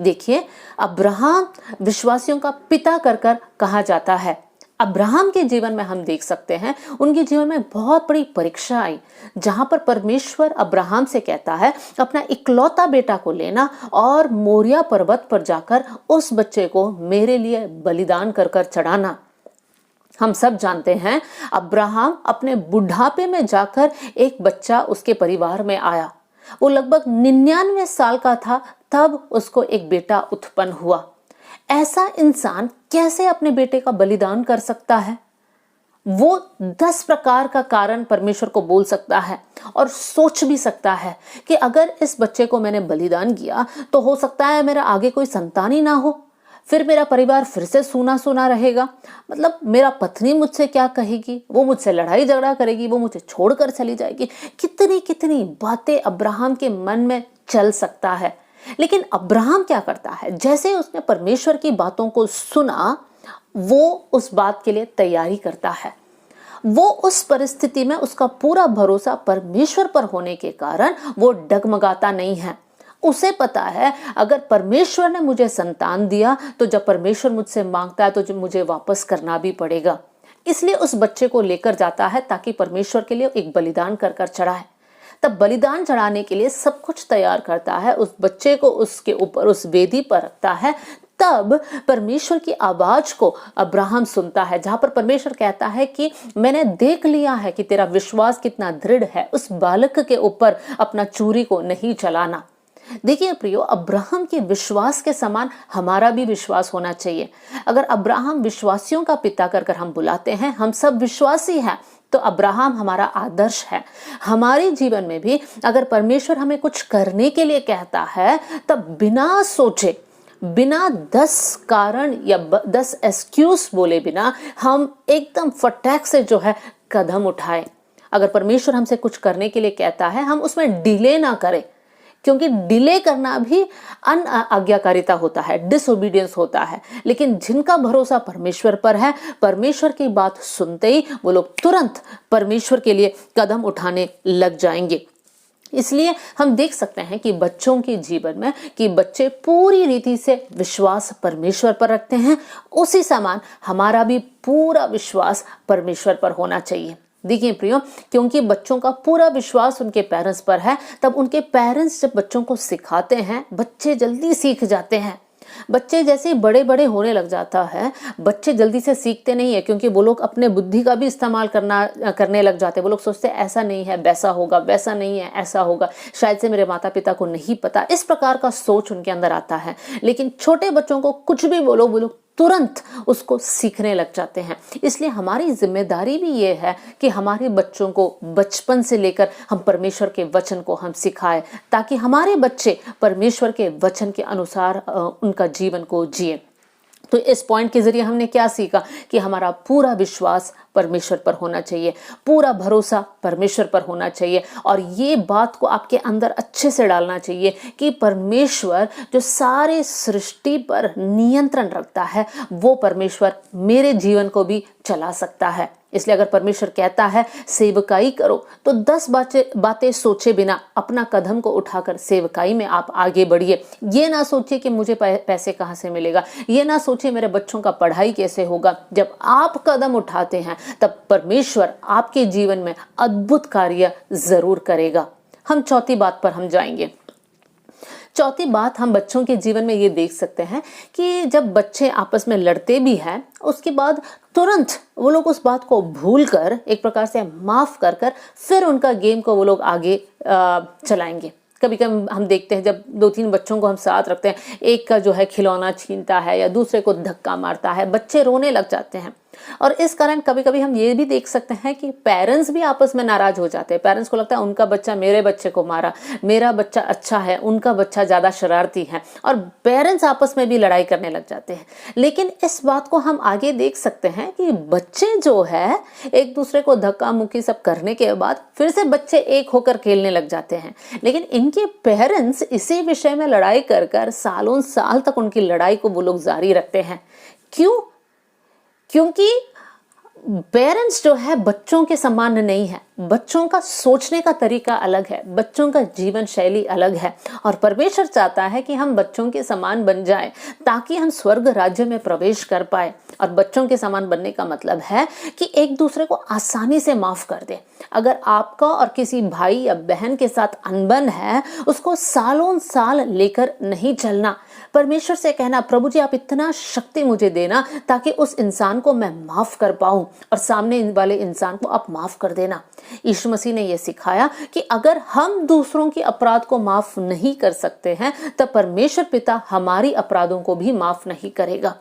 देखिए, अब्राहम विश्वासियों का पिता कर कर कहा जाता है। अब्राहम के जीवन में हम देख सकते हैं उनके जीवन में बहुत बड़ी परीक्षा आई जहां पर परमेश्वर अब्राहम से कहता है अपना इकलौता बेटा को लेना और मोरिया पर्वत पर जाकर उस बच्चे को मेरे लिए बलिदान कर कर चढ़ाना। हम सब जानते हैं अब्राहम अपने बुढ़ापे में जाकर एक बच्चा उसके परिवार में आया। वो लगभग 99 साल का था तब उसको एक बेटा उत्पन्न हुआ। ऐसा इंसान कैसे अपने बेटे का बलिदान कर सकता है? वो 10 प्रकार का कारण परमेश्वर को बोल सकता है और सोच भी सकता है कि अगर इस बच्चे को मैंने बलिदान किया तो हो सकता है मेरा आगे कोई संतान ही ना हो, फिर मेरा परिवार फिर से सूना सूना रहेगा। मतलब मेरा पत्नी मुझसे क्या कहेगी, वो मुझसे लड़ाई झगड़ा करेगी, वो मुझे छोड़कर चली जाएगी। कितनी कितनी बातें अब्राहम के मन में चल सकता है। लेकिन अब्राहम क्या करता है, जैसे उसने परमेश्वर की बातों को सुना वो उस बात के लिए तैयारी करता है। वो उस परिस्थिति में उसका पूरा भरोसा परमेश्वर पर होने के कारण वो डगमगाता नहीं है। उसे पता है अगर परमेश्वर ने मुझे संतान दिया तो जब परमेश्वर मुझसे मांगता है तो मुझे वापस करना भी पड़ेगा। इसलिए उस बच्चे को लेकर जाता है ताकि परमेश्वर के लिए एक बलिदान कर कर चढ़ाए। तब बलिदान चढ़ाने के लिए सब कुछ तैयार करता है, उस बच्चे को उसके ऊपर उस वेदी पर रखता है। तब परमेश्वर की आवाज को अब्राहम सुनता है जहां पर परमेश्वर कहता है कि मैंने देख लिया है कि तेरा विश्वास कितना दृढ़ है, उस बालक के ऊपर अपना चूरी को नहीं चलाना। देखिए प्रियो, अब्राहम के विश्वास के समान हमारा भी विश्वास होना चाहिए। अगर अब्राहम विश्वासियों का पिता कर हम बुलाते हैं, हम सब विश्वासी हैं, तो अब्राहम हमारा आदर्श है। हमारे जीवन में भी अगर परमेश्वर हमें कुछ करने के लिए कहता है तब बिना सोचे, बिना 10 कारण या 10 एक्सक्यूज बोले बिना हम एकदम फटाक से जो है कदम उठाएं। अगर परमेश्वर हमसे कुछ करने के लिए कहता है हम उसमें डिले ना करें, क्योंकि डिले करना भी अनाज्ञाकारिता होता है, डिसोबीडियंस होता है। लेकिन जिनका भरोसा परमेश्वर पर है, परमेश्वर की बात सुनते ही वो लोग तुरंत परमेश्वर के लिए कदम उठाने लग जाएंगे। इसलिए हम देख सकते हैं कि बच्चों के जीवन में कि बच्चे पूरी रीति से विश्वास परमेश्वर पर रखते हैं, उसी समान हमारा भी पूरा विश्वास परमेश्वर पर होना चाहिए। देखिए प्रियो, क्योंकि बच्चों का पूरा विश्वास उनके पेरेंट्स पर है, तब उनके पेरेंट्स जब बच्चों को सिखाते हैं बच्चे जल्दी सीख जाते हैं। बच्चे जैसे बड़े बड़े होने लग जाता है, बच्चे जल्दी से सीखते नहीं है, क्योंकि वो लोग अपने बुद्धि का भी इस्तेमाल करने लग जाते हैं। वो लोग सोचते हैं ऐसा नहीं है वैसा होगा, वैसा नहीं है ऐसा होगा, शायद से मेरे माता पिता को नहीं पता। इस प्रकार का सोच उनके अंदर आता है। लेकिन छोटे बच्चों को कुछ भी बोलो, वो लोग तुरंत उसको सीखने लग जाते हैं। इसलिए हमारी जिम्मेदारी भी ये है कि हमारे बच्चों को बचपन से लेकर हम परमेश्वर के वचन को हम सिखाएं, ताकि हमारे बच्चे परमेश्वर के वचन के अनुसार उनका जीवन को जिए। तो इस पॉइंट के जरिए हमने क्या सीखा कि हमारा पूरा विश्वास परमेश्वर पर होना चाहिए, पूरा भरोसा परमेश्वर पर होना चाहिए। और ये बात को आपके अंदर अच्छे से डालना चाहिए कि परमेश्वर जो सारे सृष्टि पर नियंत्रण रखता है, वो परमेश्वर मेरे जीवन को भी चला सकता है। इसलिए अगर परमेश्वर कहता है सेवकाई करो, तो 10 बातें सोचे बिना अपना कदम को उठाकर सेवकाई में आप आगे बढ़िए। ये ना सोचिए कि मुझे पैसे कहाँ से मिलेगा, ये ना सोचिए मेरे बच्चों का पढ़ाई कैसे होगा। जब आप कदम उठाते हैं तब परमेश्वर आपके जीवन में अद्भुत कार्य जरूर करेगा। हम चौथी बात पर हम जाएंगे। चौथी बात हम बच्चों के जीवन में ये देख सकते हैं कि जब बच्चे आपस में लड़ते भी हैं, उसके बाद तुरंत वो लोग उस बात को भूलकर, एक प्रकार से माफ कर कर फिर उनका गेम को वो लोग आगे चलाएंगे। कभी कभी हम देखते हैं जब 2-3 बच्चों को हम साथ रखते हैं, एक का जो है खिलौना छीनता है या दूसरे को धक्का मारता है, बच्चे रोने लग जाते हैं। और इस कारण कभी कभी हम ये भी देख सकते हैं कि पेरेंट्स भी आपस में नाराज हो जाते हैं। पेरेंट्स को लगता है उनका बच्चा मेरे बच्चे को मारा, मेरा बच्चा अच्छा है, उनका बच्चा ज्यादा शरारती है, और पेरेंट्स आपस में भी लड़ाई करने लग जाते हैं। लेकिन इस बात को हम आगे देख सकते हैं कि बच्चे जो है एक दूसरे को धक्का मुक्की सब करने के बाद फिर से बच्चे एक होकर खेलने लग जाते हैं। लेकिन इनके पेरेंट्स इसी विषय में लड़ाई कर कर सालों साल तक उनकी लड़ाई को वो लोग जारी रखते हैं। क्यों? क्योंकि पेरेंट्स जो है बच्चों के समान नहीं है। बच्चों का सोचने का तरीका अलग है, बच्चों का जीवन शैली अलग है, और परमेश्वर चाहता है कि हम बच्चों के समान बन जाएं ताकि हम स्वर्ग राज्य में प्रवेश कर पाए। और बच्चों के समान बनने का मतलब है कि एक दूसरे को आसानी से माफ कर दे। अगर आपका और किसी भाई या बहन के साथ अनबन है, उसको सालों साल लेकर नहीं चलना। परमेश्वर से कहना, प्रभु जी आप इतना शक्ति मुझे देना ताकि उस इंसान को मैं माफ कर पाऊं, और सामने वाले इंसान को आप माफ कर देना। यीशु मसीह ने यह सिखाया कि अगर हम दूसरों के अपराध को माफ नहीं कर सकते हैं, तब परमेश्वर पिता हमारी अपराधों को भी माफ नहीं करेगा।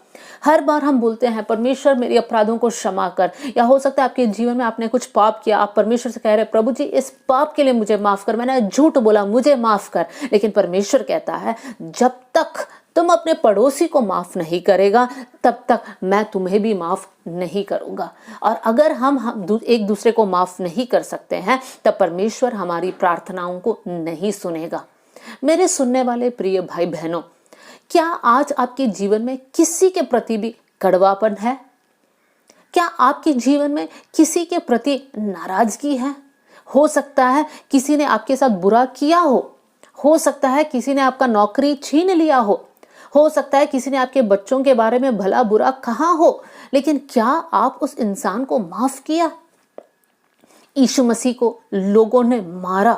हर बार हम बोलते हैं परमेश्वर मेरे अपराधों को क्षमा कर, या हो सकता है आपके जीवन में आपने कुछ पाप किया, आप परमेश्वर से कह रहे हैं प्रभु जी इस पाप के लिए मुझे माफ कर, मैंने झूठ बोला मुझे माफ कर। लेकिन परमेश्वर कहता है जब तक तुम अपने पड़ोसी को माफ नहीं करेगा तब तक मैं तुम्हें भी माफ नहीं करूंगा। और अगर हम एक दूसरे को माफ नहीं कर सकते हैं तब परमेश्वर हमारी प्रार्थनाओं को नहीं सुनेगा। मेरे सुनने वाले प्रिय भाई बहनों, क्या आज आपके जीवन में किसी के प्रति भी कड़वापन है? क्या आपके जीवन में किसी के प्रति नाराजगी है? हो सकता है किसी ने आपके साथ बुरा किया हो सकता है किसी ने आपका नौकरी छीन लिया हो सकता है किसी ने आपके बच्चों के बारे में भला बुरा कहा हो, लेकिन क्या आप उस इंसान को माफ किया? यीशु मसीह को लोगों ने मारा,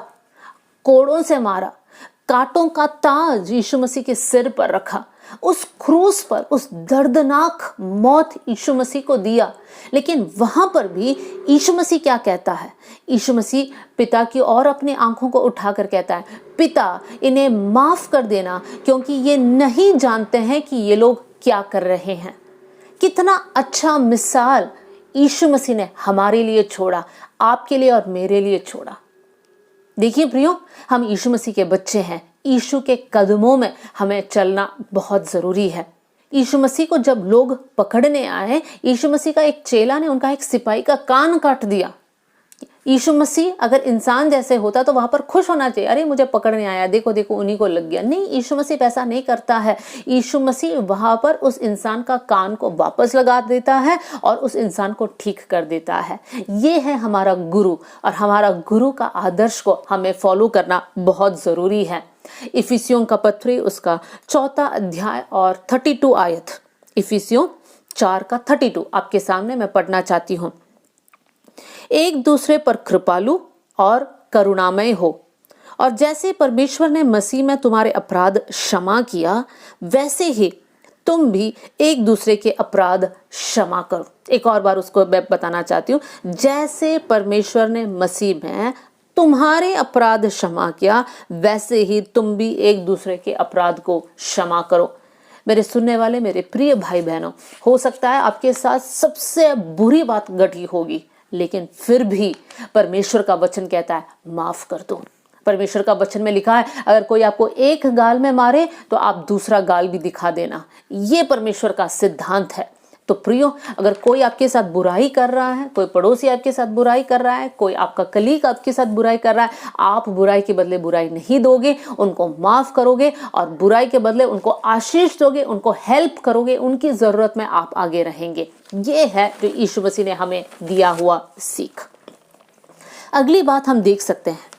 कोड़ों से मारा, कांटों का ताज यीशु मसीह के सिर पर रखा, उस क्रूस पर उस दर्दनाक मौत यीशु मसीह को दिया। लेकिन वहां पर भी यीशु मसीह क्या कहता है? यीशु मसीह पिता की ओर अपनी आंखों को उठाकर कहता है, पिता इन्हें माफ कर देना क्योंकि ये नहीं जानते हैं कि ये लोग क्या कर रहे हैं। कितना अच्छा मिसाल यीशु मसीह ने हमारे लिए छोड़ा, आपके लिए और मेरे लिए छोड़ा। देखिए प्रियो, हम यीशु मसीह के बच्चे हैं, यीशु के कदमों में हमें चलना बहुत जरूरी है। यीशु मसीह को जब लोग पकड़ने आए, यीशु मसीह का एक चेला ने उनका एक सिपाही का कान काट दिया। यीशु मसीह अगर इंसान जैसे होता तो वहां पर खुश होना चाहिए, अरे मुझे पकड़ने आया, देखो देखो उन्हीं को लग गया। नहीं, यीशु मसीह ऐसा नहीं करता है। यीशु मसीह वहां पर उस इंसान का कान को वापस लगा देता है और उस इंसान को ठीक कर देता है। ये है हमारा गुरु, और हमारा गुरु का आदर्श को हमें फॉलो करना बहुत जरूरी है। इफिसियों का पत्री उसका 4 अध्याय और 32 आयत, इफिसियों 4 का 32 आपके सामने मैं पढ़ना चाहती हूँ। एक दूसरे पर कृपालु और करुणामय हो, और जैसे परमेश्वर ने मसीह में तुम्हारे अपराध क्षमा किया, वैसे ही तुम भी एक दूसरे के अपराध क्षमा करो। एक और बार उसको मैं बताना चाहती हूँ, जैसे परमेश्वर ने मसीह में तुम्हारे अपराध क्षमा किया, वैसे ही तुम भी एक दूसरे के अपराध को क्षमा करो। मेरे सुनने वाले मेरे प्रिय भाई बहनों, हो सकता है आपके साथ सबसे बुरी बात घटी होगी, लेकिन फिर भी परमेश्वर का वचन कहता है माफ कर दो। परमेश्वर का वचन में लिखा है, अगर कोई आपको एक गाल में मारे तो आप दूसरा गाल भी दिखा देना। ये परमेश्वर का सिद्धांत है। तो प्रियो, अगर कोई आपके साथ बुराई कर रहा है, कोई पड़ोसी आपके साथ बुराई कर रहा है, कोई आपका कलीग आपके साथ बुराई कर रहा है, आप बुराई के बदले बुराई नहीं दोगे, उनको माफ करोगे और बुराई के बदले उनको आशीष दोगे, उनको हेल्प करोगे, उनकी जरूरत में आप आगे रहेंगे। ये है जो यीशु मसीह ने हमें दिया हुआ सीख। अगली बात हम देख सकते हैं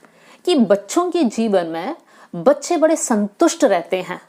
कि बच्चों के जीवन में बच्चे बड़े संतुष्ट रहते हैं,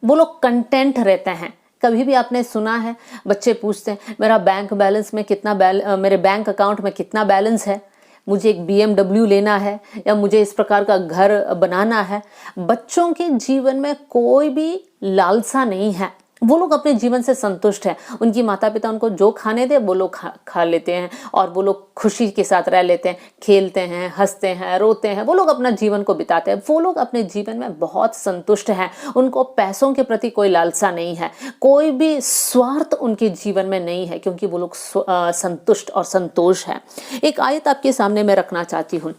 वो लोग कंटेंट रहते हैं। कभी भी आपने सुना है बच्चे पूछते हैं मेरा बैंक बैलेंस में कितना मेरे बैंक अकाउंट में कितना बैलेंस है, मुझे एक BMW लेना है, या मुझे इस प्रकार का घर बनाना है। बच्चों के जीवन में कोई भी लालसा नहीं है, वो लोग अपने जीवन से संतुष्ट हैं। उनकी माता पिता उनको जो खाने दे वो लोग खा लेते हैं और वो लोग खुशी के साथ रह लेते हैं, खेलते हैं, हंसते हैं, रोते हैं, वो लोग अपना जीवन को बिताते हैं। वो लोग अपने जीवन में बहुत संतुष्ट हैं। उनको पैसों के प्रति कोई लालसा नहीं है, कोई भी स्वार्थ उनके जीवन में नहीं है, क्योंकि वो लोग संतुष्ट और संतोष है। एक आयत आपके सामने मैं रखना चाहती हूँ,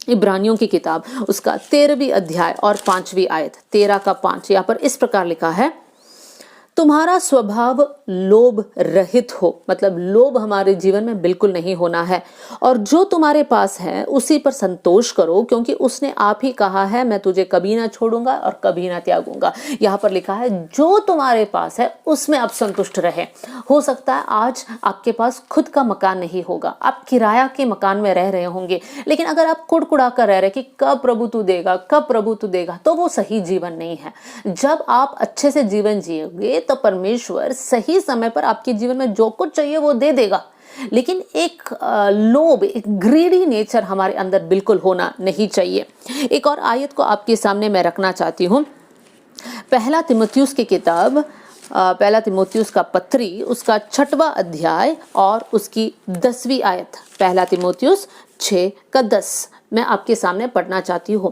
इब्रानियों की किताब उसका 13वीं अध्याय और 5वीं आयत, 13 का 5। यहाँ पर इस प्रकार लिखा है, तुम्हारा स्वभाव लोभ रहित हो, मतलब लोभ हमारे जीवन में बिल्कुल नहीं होना है, और जो तुम्हारे पास है उसी पर संतोष करो, क्योंकि उसने आप ही कहा है, मैं तुझे कभी ना छोड़ूंगा और कभी ना त्यागूंगा। यहाँ पर लिखा है जो तुम्हारे पास है उसमें आप संतुष्ट रहे। हो सकता है आज आपके पास खुद का मकान नहीं होगा, आप किराया के मकान में रह रहे होंगे, लेकिन अगर आप कुड़कुड़ा कर रह रहे कि कब प्रभु तू देगा, कब प्रभु तू देगा, तो वो सही जीवन नहीं है। जब आप अच्छे से जीवन जियोगे तो परमेश्वर सही समय पर आपके जीवन में जो कुछ चाहिए वो दे देगा। लेकिन एक लोभ, एक ग्रीडी नेचर हमारे अंदर बिल्कुल होना नहीं चाहिए। एक और आयत को आपके सामने मैं रखना चाहती हूँ, पहला तिमुथियुस की किताब, पहला तिमुथियुस का पत्री उसका 6वां अध्याय और उसकी 10वीं आयत, पहला तिमुथियुस 6 का 10 मैं आपके सामने पढ़ना चाहती हूँ।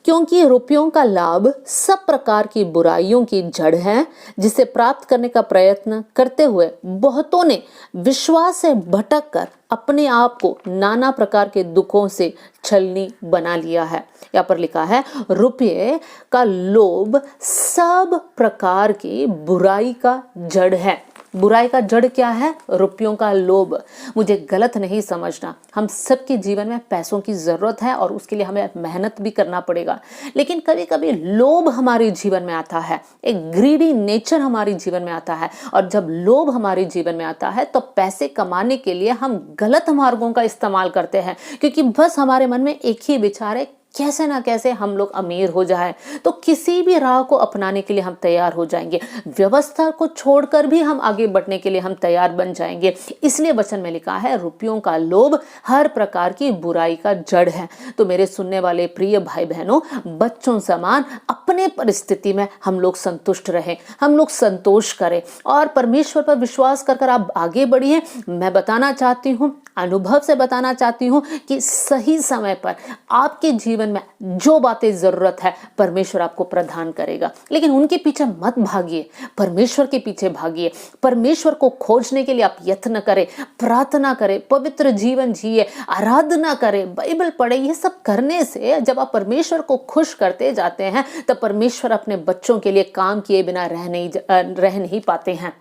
क्योंकि रुपयों का लाभ सब प्रकार की बुराइयों की जड़ है, जिसे प्राप्त करने का प्रयत्न करते हुए बहुतों ने विश्वास से भटक कर अपने आप को नाना प्रकार के दुखों से छलनी बना लिया है। यहाँ पर लिखा है रुपये का लोभ सब प्रकार की बुराई का जड़ है। बुराई का जड़ क्या है? रुपयों का लोभ। मुझे गलत नहीं समझना, हम सबके जीवन में पैसों की जरूरत है और उसके लिए हमें मेहनत भी करना पड़ेगा, लेकिन कभी कभी लोभ हमारे जीवन में आता है, एक ग्रीडी नेचर हमारे जीवन में आता है, और जब लोभ हमारे जीवन में आता है तो पैसे कमाने के लिए हम गलत मार्गों का इस्तेमाल करते हैं, क्योंकि बस हमारे मन में एक ही विचार है, कैसे ना कैसे हम लोग अमीर हो जाए, तो किसी भी राह को अपनाने के लिए हम तैयार हो जाएंगे, व्यवस्था को छोड़कर भी हम आगे बढ़ने के लिए हम तैयार बन जाएंगे। इसलिए वचन में लिखा है रुपयों का लोभ हर प्रकार की बुराई का जड़ है। तो मेरे सुनने वाले प्रिय भाई बहनों, बच्चों समान अपने परिस्थिति में हम लोग संतुष्ट रहें, हम लोग संतोष करें और परमेश्वर पर विश्वास कर आप आगे बढ़िए। मैं बताना चाहती हूँ, अनुभव से बताना चाहती हूँ कि सही समय पर आपके जीवन में जो बातें जरूरत है परमेश्वर आपको प्रदान करेगा, लेकिन उनके पीछे मत भागिए, परमेश्वर के पीछे भागिए। परमेश्वर को खोजने के लिए आप यत्न करें, प्रार्थना करें, पवित्र जीवन जिए, आराधना करें, बाइबल पढ़े। ये सब करने से जब आप परमेश्वर को खुश करते जाते हैं तब परमेश्वर अपने बच्चों के लिए काम किए बिना रह नहीं पाते हैं।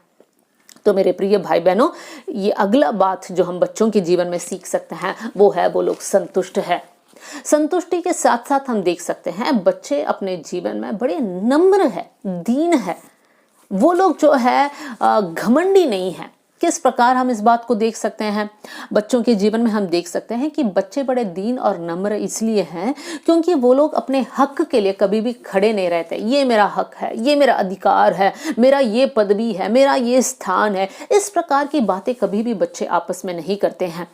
तो मेरे प्रिय भाई बहनों, ये अगला बात जो हम बच्चों के जीवन में सीख सकते हैं वो है वो लोग संतुष्ट है। संतुष्टि के साथ साथ हम देख सकते हैं बच्चे अपने जीवन में बड़े नम्र है, दीन है। वो लोग जो है घमंडी नहीं है। किस प्रकार हम इस बात को देख सकते हैं? बच्चों के जीवन में हम देख सकते हैं कि बच्चे बड़े दीन और नम्र इसलिए हैं क्योंकि वो लोग अपने हक के लिए कभी भी खड़े नहीं रहते। ये मेरा हक है, ये मेरा अधिकार है, मेरा ये पदवी है, मेरा ये स्थान है, इस प्रकार की बातें कभी भी बच्चे आपस में नहीं करते हैं।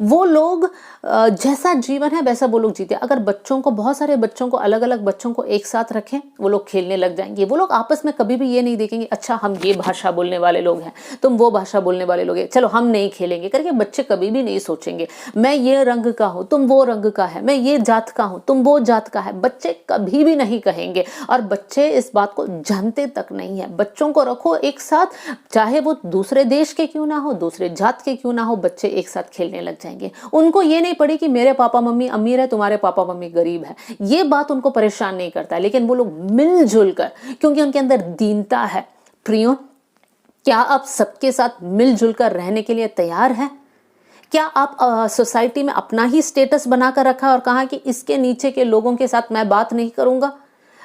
वो लोग जैसा जीवन है वैसा वो लोग जीते। अगर बच्चों को, बहुत सारे बच्चों को, अलग अलग बच्चों को एक साथ रखें, वो लोग खेलने लग जाएंगे। वो लोग आपस में कभी भी ये नहीं देखेंगे अच्छा हम ये भाषा बोलने वाले लोग हैं, तुम वो भाषा बोलने वाले लोग हैं, चलो हम नहीं खेलेंगे करके बच्चे कभी भी नहीं सोचेंगे मैं ये रंग का हूँ, तुम वो रंग का है, मैं ये जात का हूँ, तुम वो जात का है। बच्चे कभी भी नहीं कहेंगे और बच्चे इस बात को जानते तक नहीं है। बच्चों को रखो एक साथ, चाहे वो दूसरे देश के क्यों ना हो, दूसरे जात के क्यों ना हो, बच्चे एक साथ खेलने लग जाएंगे। उनको ये नहीं पड़ी कि मेरे पापा मम्मी अमीर है, तुम्हारे पापा मम्मी गरीब है, ये बात उनको परेशान नहीं करता, लेकिन वो लोग मिलजुल कर, क्योंकि उनके अंदर दीनता है। प्रियो, क्या आप सबके साथ मिलजुल कर रहने के लिए तैयार हैं? क्या आप सोसाइटी में अपना ही स्टेटस बनाकर रखा और कहा कि इसके नीचे के लोगों के साथ मैं बात नहीं करूंगा,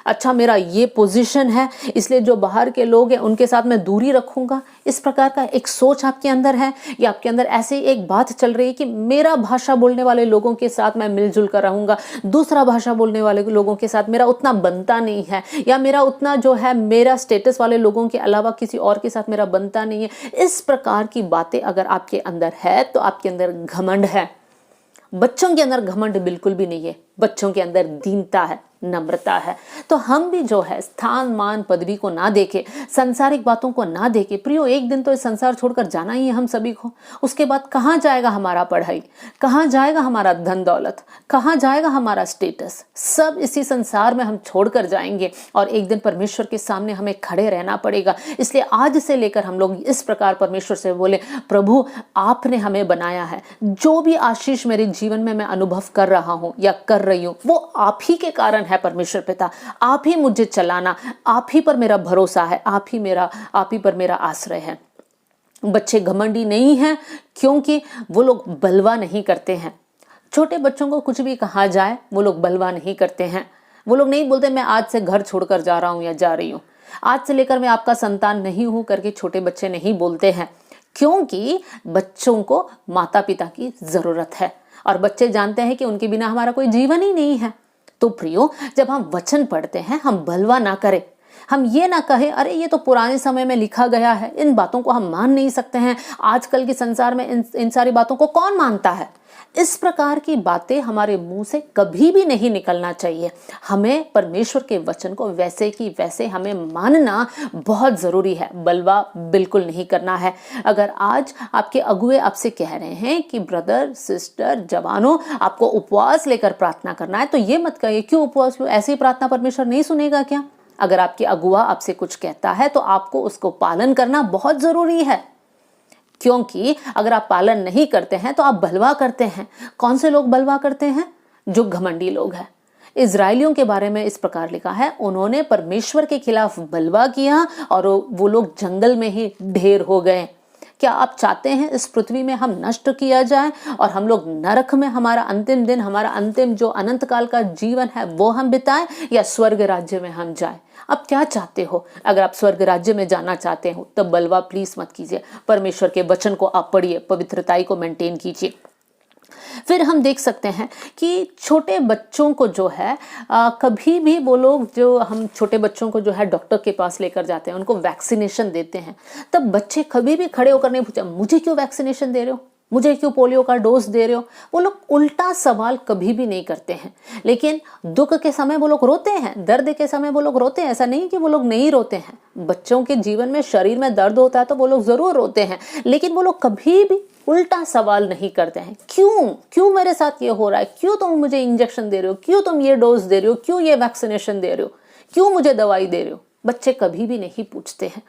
अच्छा मेरा ये पोजीशन है इसलिए जो बाहर के लोग हैं उनके साथ मैं दूरी रखूंगा? इस प्रकार का एक सोच आपके अंदर है, या आपके अंदर ऐसे ही एक बात चल रही है कि मेरा भाषा बोलने वाले लोगों के साथ मैं मिलजुल कर रहूंगा, दूसरा भाषा बोलने वाले लोगों के साथ मेरा उतना बनता नहीं है, या मेरा उतना जो है मेरा स्टेटस वाले लोगों के अलावा किसी और के साथ मेरा बनता नहीं है। इस प्रकार की बातें अगर आपके अंदर है तो आपके अंदर घमंड है। बच्चों के अंदर घमंड बिल्कुल भी नहीं है। बच्चों के अंदर दीनता है, नम्रता है। तो हम भी जो है स्थान मान पदवी को ना देके, सांसारिक बातों को ना देके, प्रियो एक दिन तो इस संसार छोड़कर जाना ही है हम सभी को। उसके बाद कहाँ जाएगा हमारा पढ़ाई, कहाँ जाएगा हमारा धन दौलत, कहाँ जाएगा हमारा स्टेटस, सब इसी संसार में हम छोड़कर जाएंगे और एक दिन परमेश्वर के सामने हमें खड़े रहना पड़ेगा। इसलिए आज से लेकर हम लोग इस प्रकार परमेश्वर से बोले, प्रभु आपने हमें बनाया है, जो भी आशीष मेरे जीवन में मैं अनुभव कर रहा हूं या कर रही हूं वो आप ही के कारण है परमेश्वर पिता। आप ही मुझे चलाना, आप ही पर मेरा भरोसा है, आप ही पर मेरा आश्रय है। बच्चे घमंडी नहीं हैं क्योंकि वो लोग बलवा नहीं करते हैं। छोटे बच्चों को कुछ भी कहा जाए वो लोग बलवा नहीं करते हैं। वो लोग नहीं बोलते मैं आज से घर छोड़कर जा रहा हूं या जा रही हूं, आज से लेकर मैं आपका संतान नहीं हूं करके छोटे बच्चे नहीं बोलते हैं, क्योंकि बच्चों को माता पिता की जरूरत है और बच्चे जानते हैं कि उनके बिना हमारा कोई जीवन ही नहीं है। तो प्रियो, जब हम वचन पढ़ते हैं हम बलवा ना करें, हम ये ना कहें अरे ये तो पुराने समय में लिखा गया है, इन बातों को हम मान नहीं सकते हैं, आजकल के संसार में इन सारी बातों को कौन मानता है। इस प्रकार की बातें हमारे मुंह से कभी भी नहीं निकलना चाहिए। हमें परमेश्वर के वचन को वैसे की वैसे हमें मानना बहुत जरूरी है, बलवा बिल्कुल नहीं करना है। अगर आज आपके अगुए आपसे कह रहे हैं कि ब्रदर सिस्टर जवानों आपको उपवास लेकर प्रार्थना करना है, तो ये मत कहिए क्यों उपवास, ऐसी प्रार्थना परमेश्वर नहीं सुनेगा क्या। अगर आपके अगुआ आपसे कुछ कहता है तो आपको उसको पालन करना बहुत जरूरी है, क्योंकि अगर आप पालन नहीं करते हैं तो आप बलवा करते हैं। कौन से लोग बलवा करते हैं? जो घमंडी लोग हैं। इजराइलियों के बारे में इस प्रकार लिखा है, उन्होंने परमेश्वर के खिलाफ बलवा किया और वो लोग जंगल में ही ढेर हो गए। क्या आप चाहते हैं इस पृथ्वी में हम नष्ट किया जाए और हम लोग नरक में हमारा अंतिम दिन, हमारा अंतिम जो अनंत काल का जीवन है वो हम बिताएं, या स्वर्ग राज्य में हम जाएं? आप क्या चाहते हो? अगर आप स्वर्ग राज्य में जाना चाहते हो तब बलवा प्लीज मत कीजिए। परमेश्वर के वचन को आप पढ़िए, पवित्रताई को मेंटेन कीजिए। फिर हम देख सकते हैं कि छोटे बच्चों को जो है कभी भी वो लोग, जो हम छोटे बच्चों को जो है डॉक्टर के पास लेकर जाते हैं, उनको वैक्सीनेशन देते हैं, तब बच्चे कभी भी खड़े होकर नहीं पूछते मुझे क्यों वैक्सीनेशन दे रहे हो, मुझे क्यों पोलियो का डोज दे रहे हो। वो लोग उल्टा सवाल कभी भी नहीं करते हैं। लेकिन दुख के समय वो लोग रोते हैं, दर्द के समय वो लोग रोते हैं, ऐसा नहीं कि वो लोग नहीं रोते हैं। बच्चों के जीवन में शरीर में दर्द होता है तो वो लोग जरूर रोते हैं, लेकिन वो लोग कभी भी उल्टा सवाल नहीं करते हैं। क्यों मेरे साथ ये हो रहा है, क्यों तुम मुझे इंजेक्शन दे रहे हो, क्यों तुम ये डोज दे रहे हो, क्यों ये वैक्सीनेशन दे रहे हो, क्यों मुझे दवाई दे रहे हो। बच्चे कभी भी नहीं पूछते हैं।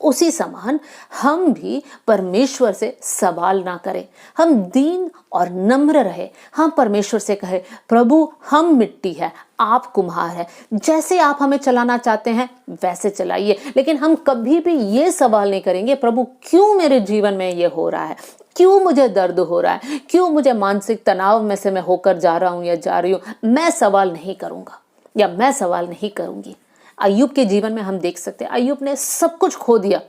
उसी समान हम भी परमेश्वर से सवाल ना करें, हम दीन और नम्र रहे। हम परमेश्वर से कहे प्रभु हम मिट्टी है, आप कुम्हार है, जैसे आप हमें चलाना चाहते हैं वैसे चलाइए। लेकिन हम कभी भी ये सवाल नहीं करेंगे प्रभु क्यों मेरे जीवन में ये हो रहा है, क्यों मुझे दर्द हो रहा है, क्यों मुझे मानसिक तनाव में से मैं होकर जा रहा हूं या जा रही हूं। मैं सवाल नहीं करूंगा या मैं सवाल नहीं करूंगी। अय्यूब के जीवन में हम देख सकते हैं, अय्यूब ने सब कुछ खो दिया,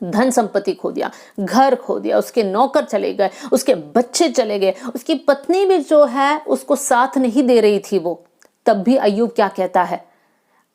धन संपत्ति खो दिया, घर खो दिया, उसके नौकर चले गए, उसके बच्चे चले गए, उसकी पत्नी भी जो है उसको साथ नहीं दे रही थी वो। तब भी अय्यूब क्या कहता है?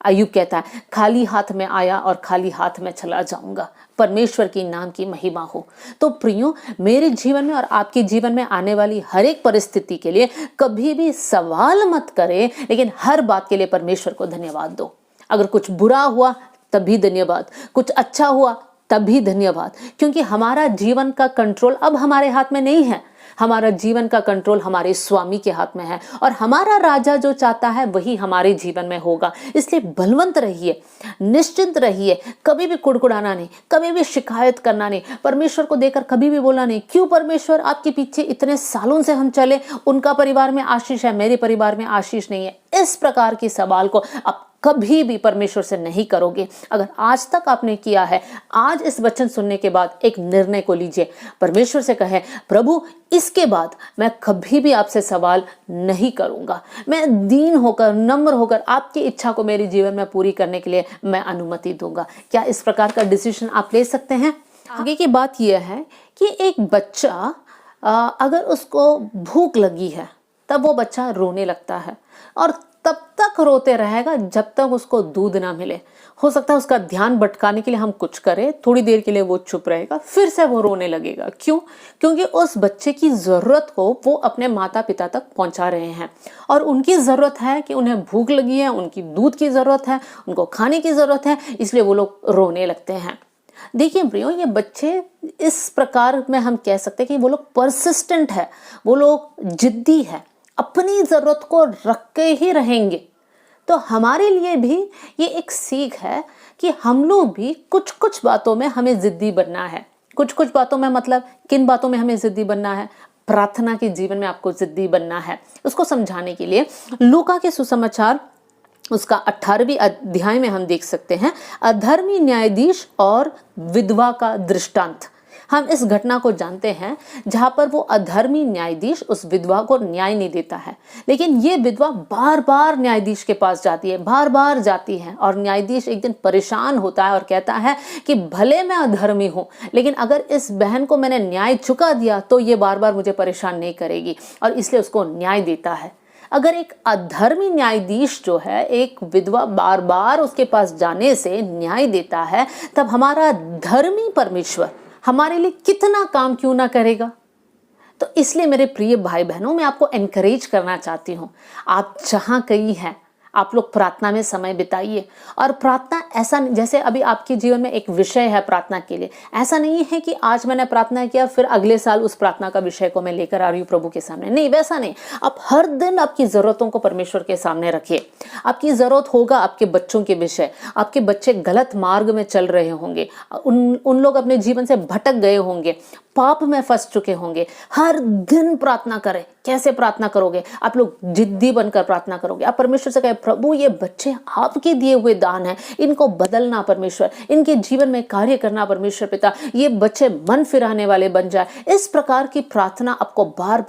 अय्यूब कहता है खाली हाथ में आया और खाली हाथ में चला जाऊंगा, परमेश्वर की नाम की महिमा हो। तो प्रियो, मेरे जीवन में और आपके जीवन में आने वाली हर एक परिस्थिति के लिए कभी भी सवाल मत करें, लेकिन हर बात के लिए परमेश्वर को धन्यवाद दो। अगर कुछ बुरा हुआ तब भी धन्यवाद, कुछ अच्छा हुआ तब भी धन्यवाद, क्योंकि हमारा जीवन का कंट्रोल अब हमारे हाथ में नहीं है। हमारा जीवन का कंट्रोल हमारे स्वामी के हाथ में है और हमारा राजा जो चाहता है वही हमारे जीवन में होगा। इसलिए बलवंत रहिए, निश्चिंत रहिए, कभी भी कुड़कुड़ाना नहीं, कभी भी शिकायत करना नहीं, परमेश्वर को देकर कभी भी बोलना नहीं क्यों परमेश्वर आपके पीछे इतने सालों से हम चले, उनका परिवार में आशीष है, मेरे परिवार में आशीष नहीं है। इस प्रकार के सवाल को आप कभी भी परमेश्वर से नहीं करोगे। अगर आज तक आपने किया है, आज इस वचन सुनने के बाद एक निर्णय को लीजिए, परमेश्वर से कहें प्रभु इसके बाद मैं कभी भी आपसे सवाल नहीं करूंगा, मैं दीन होकर नम्र होकर आपकी इच्छा को मेरे जीवन में पूरी करने के लिए मैं अनुमति दूंगा। क्या इस प्रकार का डिसीजन आप ले सकते हैं? आगे की बात यह है कि एक बच्चा अगर उसको भूख लगी है तब वो बच्चा रोने लगता है और तब तक रोते रहेगा जब तक उसको दूध ना मिले। हो सकता है उसका ध्यान भटकाने के लिए हम कुछ करें, थोड़ी देर के लिए वो चुप रहेगा, फिर से वो रोने लगेगा। क्यों? क्योंकि उस बच्चे की ज़रूरत को वो अपने माता पिता तक पहुंचा रहे हैं, और उनकी ज़रूरत है कि उन्हें भूख लगी है, उनकी दूध की ज़रूरत है, उनको खाने की ज़रूरत है, इसलिए वो लोग रोने लगते हैं। देखिए प्रियो, ये बच्चे इस प्रकार में हम कह सकते हैं कि वो लोग परसिस्टेंट है, वो लोग जिद्दी है, अपनी ज़रूरत को रख के ही रहेंगे। तो हमारे लिए भी ये एक सीख है कि हम लोग भी कुछ कुछ बातों में हमें जिद्दी बनना है। कुछ कुछ बातों में मतलब किन बातों में हमें जिद्दी बनना है? प्रार्थना के जीवन में आपको जिद्दी बनना है। उसको समझाने के लिए लूका के सुसमाचार उसका 18वें अध्याय में हम देख सकते हैं अधर्मी न्यायाधीश और विधवा का दृष्टांत। हम इस घटना को जानते हैं जहां पर वो अधर्मी न्यायाधीश उस विधवा को न्याय नहीं देता है, लेकिन ये विधवा बार बार न्यायाधीश के पास जाती है, बार बार जाती है, और न्यायाधीश एक दिन परेशान होता है और कहता है कि भले मैं अधर्मी हूं, लेकिन अगर इस बहन को मैंने न्याय चुका दिया तो ये बार बार मुझे परेशान नहीं करेगी, और इसलिए उसको न्याय देता है। अगर एक अधर्मी न्यायाधीश जो है एक विधवा बार बार उसके पास जाने से न्याय देता है, तब हमारा धर्मी परमेश्वर हमारे लिए कितना काम क्यों ना करेगा। तो इसलिए मेरे प्रिय भाई बहनों, मैं आपको एनकरेज करना चाहती हूँ, आप जहाँ कहीं हैं आप लोग प्रार्थना में समय बिताइए। और प्रार्थना ऐसा, जैसे अभी आपके जीवन में एक विषय है प्रार्थना के लिए, ऐसा नहीं है कि आज मैंने प्रार्थना किया फिर अगले साल उस प्रार्थना का विषय को मैं लेकर आ रही हूँ प्रभु के सामने। नहीं, वैसा नहीं। आप हर दिन आपकी ज़रूरतों को परमेश्वर के सामने रखिए। आपकी ज़रूरत होगा आपके बच्चों के विषय, आपके बच्चे गलत मार्ग में चल रहे होंगे, उन लोग अपने जीवन से भटक गए होंगे, पाप में फंस चुके होंगे। हर दिन प्रार्थना करें। कैसे प्रार्थना करोगे? आप लोग जिद्दी बनकर प्रार्थना करोगे। आप परमेश्वर से कहे, प्रभु ये बच्चे आपके दिए हुए दान हैं, इनको बदलना परमेश्वर, इनके जीवन में कार्य करना परमेश्वर पिता, ये बच्चे मन फिराने वाले बन जाए। इस प्रकार की प्रार्थना आपको बार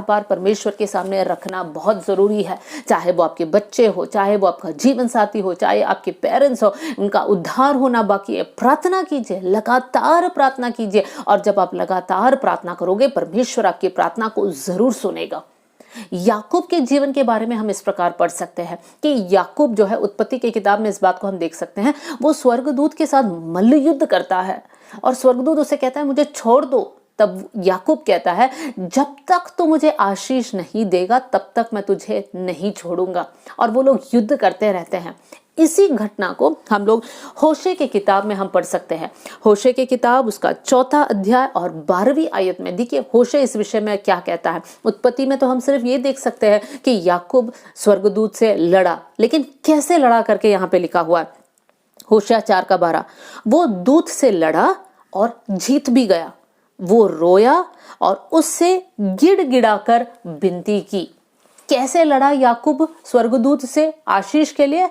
बार परमेश्वर के सामने रखना बहुत जरूरी है। चाहे वो आपके बच्चे हो, चाहे वो आपका जीवन साथी हो, चाहे आपके पेरेंट्स हो, उनका उद्धार होना बाकी है। प्रार्थना कीजिए, लगातार प्रार्थना कीजिए, और जब आप लगातार प्रार्थना करोगे परमेश्वर आपकी प्रार्थना को जरूर सुनेगा। याकूब के जीवन के बारे में हम इस प्रकार पढ़ सकते हैं कि याकूब जो है, उत्पत्ति की किताब में इस बात को हम देख सकते हैं, वो स्वर्गदूत के साथ मल्ल युद्ध करता है और स्वर्गदूत उसे कहता है मुझे छोड़ दो। तब याकूब कहता है जब तक तू मुझे आशीष नहीं देगा तब तक मैं तुझे नहीं छोड़ूंगा। और वो लोग युद्ध करते रहते हैं। इसी घटना को हम लोग होशे के किताब में हम पढ़ सकते हैं। होशे के किताब उसका 4 अध्याय और 12वीं आयत में देखिए होशे इस विषय में क्या कहता है। उत्पत्ति में तो हम सिर्फ ये देख सकते हैं कि याकूब स्वर्गदूत से लड़ा, लेकिन कैसे लड़ा करके यहाँ पे लिखा हुआ है। होशे 4:12, वो दूत से लड़ा और जीत भी गया, वो रोया और उससे गिड़गिड़ाकर विनती की। कैसे लड़ा याकूब स्वर्गदूत से आशीष के लिए?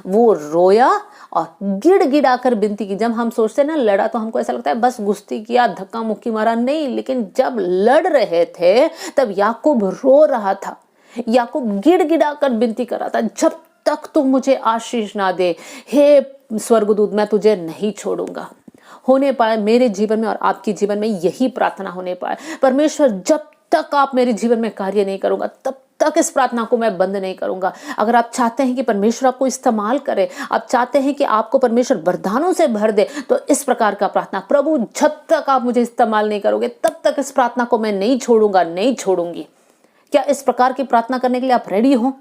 वो रोया और गिड़गिड़ाकर विनती की। जब हम सोचते हैं ना लड़ा, तो हमको ऐसा लगता है बस गुस्ती किया, धक्का मुक्की मारा। नहीं, लेकिन जब लड़ रहे थे तब याकूब रो रहा था, याकूब गिड़गिड़ाकर विनती कर रहा था, जब तक तुम मुझे आशीष ना दे हे स्वर्गदूत मैं तुझे नहीं छोड़ूंगा। होने पाए मेरे जीवन में और आपके जीवन में यही प्रार्थना होने पाए, परमेश्वर जब तक आप मेरे जीवन में कार्य नहीं करूंगा तब तक इस प्रार्थना को मैं बंद नहीं करूंगा। अगर आप चाहते हैं कि परमेश्वर आपको इस्तेमाल करे, आप चाहते हैं कि आपको परमेश्वर वरदानों से भर दे, तो इस प्रकार का प्रार्थना, प्रभु जब तक आप मुझे इस्तेमाल नहीं करोगे तब तक इस प्रार्थना को मैं नहीं छोड़ूंगा, नहीं छोड़ूंगी। क्या इस प्रकार की प्रार्थना करने के लिए आप रेडी हो?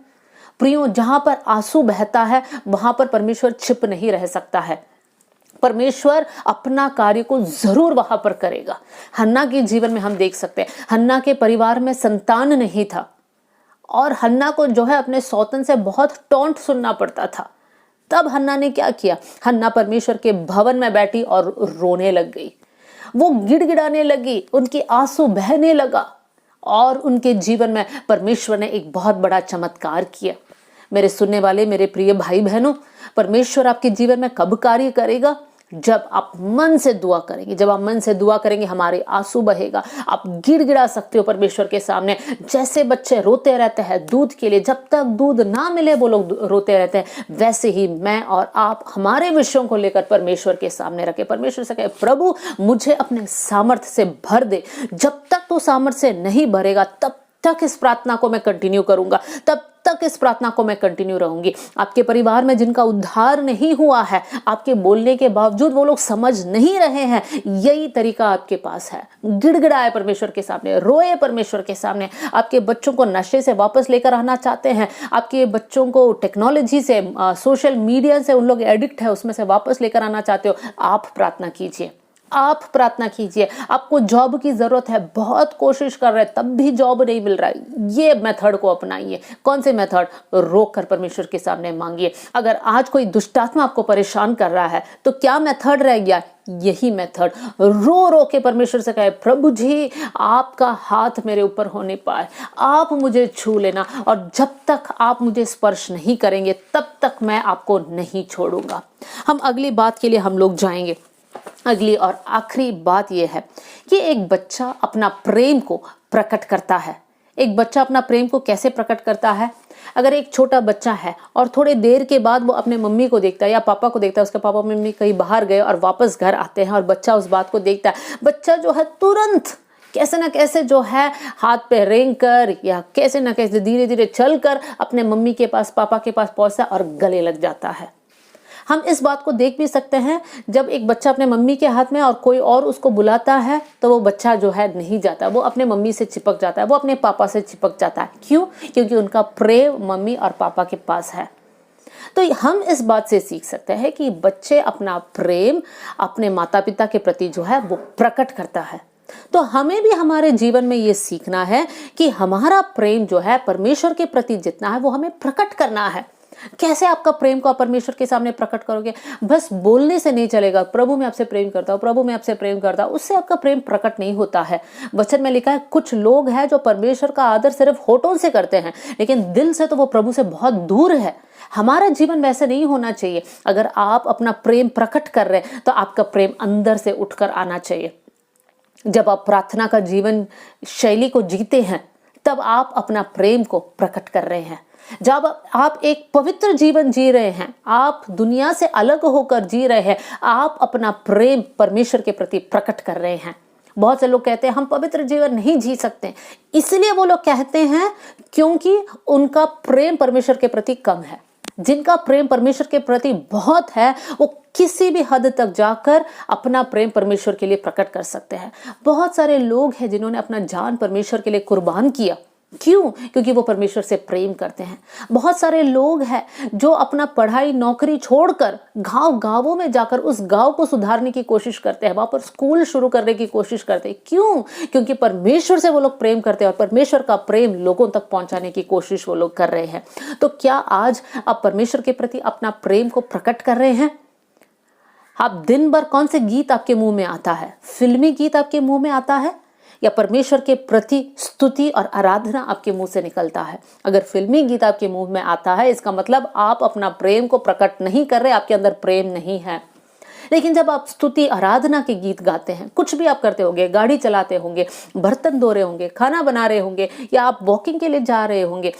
प्रियो, जहां पर आंसू बहता है वहां पर परमेश्वर छिप नहीं रह सकता है। परमेश्वर अपना कार्य को जरूर वहां पर करेगा। हन्ना के जीवन में हम देख सकते हैं, हन्ना के परिवार में संतान नहीं था और हन्ना को जो है अपने सौतन से बहुत टॉन्ट सुनना पड़ता था। तब हन्ना ने क्या किया? हन्ना परमेश्वर के भवन में बैठी और रोने लग गई, वो गिड़गिड़ाने लगी, उनके आंसू बहने लगा और उनके जीवन में परमेश्वर ने एक बहुत बड़ा चमत्कार किया। मेरे सुनने वाले मेरे प्रिय भाई बहनों, परमेश्वर आपके जीवन में कब कार्य करेगा? जब आप मन से दुआ करेंगे। जब आप मन से दुआ करेंगे हमारे आंसू बहेगा, आप गिड़गिड़ा सकते हो परमेश्वर के सामने। जैसे बच्चे रोते रहते हैं दूध के लिए, जब तक दूध ना मिले वो लोग रोते रहते हैं, वैसे ही मैं और आप हमारे विषयों को लेकर परमेश्वर के सामने रखे। परमेश्वर से कहे, प्रभु मुझे अपने सामर्थ्य से भर दे। जब तक तो सामर्थ्य से नहीं भरेगा तब तक इस प्रार्थना को मैं कंटिन्यू करूंगा, तब तक इस प्रार्थना को मैं कंटिन्यू रहूंगी। आपके परिवार में जिनका उद्धार नहीं हुआ है, आपके बोलने के बावजूद वो लोग समझ नहीं रहे हैं, यही तरीका आपके पास है। गिड़गिड़ाए परमेश्वर के सामने, रोए परमेश्वर के सामने। आपके बच्चों को नशे से वापस लेकर आना चाहते हैं, आपके बच्चों को टेक्नोलॉजी से, सोशल मीडिया से उन लोग एडिक्ट है उसमें से वापस लेकर आना चाहते हो, आप प्रार्थना कीजिए, आप प्रार्थना कीजिए। आपको जॉब की जरूरत है, बहुत कोशिश कर रहे हैं तब भी जॉब नहीं मिल रहा है, ये मेथड को अपनाइए। कौन से मेथड? रोक कर परमेश्वर के सामने मांगिए। अगर आज कोई दुष्टात्मा आपको परेशान कर रहा है तो क्या मेथड रह गया? यही मेथड, रो रो के परमेश्वर से कहे, प्रभु जी आपका हाथ मेरे ऊपर होने पाए, आप मुझे छू लेना, और जब तक आप मुझे स्पर्श नहीं करेंगे तब तक मैं आपको नहीं छोड़ूंगा। हम अगली बात के लिए हम लोग जाएंगे। अगली और आखिरी बात यह है कि एक बच्चा अपना प्रेम को प्रकट करता है। एक बच्चा अपना प्रेम को कैसे प्रकट करता है? अगर एक छोटा बच्चा है और थोड़े देर के बाद वो अपने मम्मी को देखता है या पापा को देखता है, उसके पापा मम्मी कहीं बाहर गए और वापस घर आते हैं और बच्चा उस बात को देखता है, बच्चा जो है तुरंत कैसे ना कैसे जो है हाथ पे रेंग कर या कैसे ना कैसे धीरे धीरे चल कर अपने मम्मी के पास, पापा के पास पहुंचता है और गले लग जाता है। हम इस बात को देख भी सकते हैं, जब एक बच्चा अपने मम्मी के हाथ में और कोई और उसको बुलाता है तो वो बच्चा जो है नहीं जाता, वो अपने मम्मी से चिपक जाता है, वो अपने पापा से चिपक जाता है। क्यों? क्योंकि उनका प्रेम मम्मी और पापा के पास है। तो हम इस बात से सीख सकते हैं कि बच्चे अपना प्रेम अपने माता पिता के प्रति जो है वो प्रकट करता है। तो हमें भी हमारे जीवन में ये सीखना है कि हमारा प्रेम जो है परमेश्वर के प्रति जितना है वो हमें प्रकट करना है। कैसे आपका प्रेम को आप परमेश्वर के सामने प्रकट करोगे? बस बोलने से नहीं चलेगा, प्रभु मैं आपसे प्रेम करता हूँ, प्रभु मैं आपसे प्रेम करता हूँ, उससे आपका प्रेम प्रकट नहीं होता है। वचन में लिखा है कुछ लोग हैं जो परमेश्वर का आदर सिर्फ होठों से करते हैं, लेकिन दिल से तो वो प्रभु से बहुत दूर है। हमारा जीवन वैसे नहीं होना चाहिए। अगर आप अपना प्रेम प्रकट कर रहे हैं तो आपका प्रेम अंदर से उठकर आना चाहिए। जब आप प्रार्थना का जीवन शैली को जीते हैं तब आप अपना प्रेम को प्रकट कर रहे हैं। जब आप एक पवित्र जीवन जी रहे हैं, आप दुनिया से अलग होकर जी रहे हैं, आप अपना प्रेम परमेश्वर के प्रति प्रकट कर रहे हैं। बहुत से लोग कहते हैं हम पवित्र जीवन नहीं जी सकते, इसलिए वो लोग कहते हैं क्योंकि उनका प्रेम परमेश्वर के प्रति कम है। जिनका प्रेम परमेश्वर के प्रति बहुत है वो किसी भी हद तक जाकर अपना प्रेम परमेश्वर के लिए प्रकट कर सकते हैं। बहुत सारे लोग हैं जिन्होंने अपना जान परमेश्वर के लिए कुर्बान किया। क्यों? क्योंकि वो परमेश्वर से प्रेम करते हैं। बहुत सारे लोग हैं जो अपना पढ़ाई नौकरी छोड़कर गांवों में जाकर उस गांव को सुधारने की कोशिश करते हैं, वहां पर स्कूल शुरू करने की कोशिश करते हैं। क्यों? क्योंकि परमेश्वर से वो लोग प्रेम करते हैं और परमेश्वर का प्रेम लोगों तक पहुंचाने की कोशिश वो लोग कर रहे हैं। तो क्या आज आप परमेश्वर के प्रति अपना प्रेम को प्रकट कर रहे हैं? आप दिन भर कौन से गीत आपके मुंह में आता है? फिल्मी गीत आपके मुंह में आता है या परमेश्वर के प्रति स्तुति और आराधना आपके मुंह से निकलता है? अगर फिल्मी गीत आपके मुंह में आता है इसका मतलब आप अपना प्रेम को प्रकट नहीं कर रहे, आपके अंदर प्रेम नहीं है। लेकिन जब आप स्तुति आराधना के गीत गाते हैं, कुछ भी आप करते होंगे, गाड़ी चलाते होंगे, बर्तन धो रहे होंगे, खाना बना रहे होंगे या आप वॉकिंग के लिए जा रहे होंगे,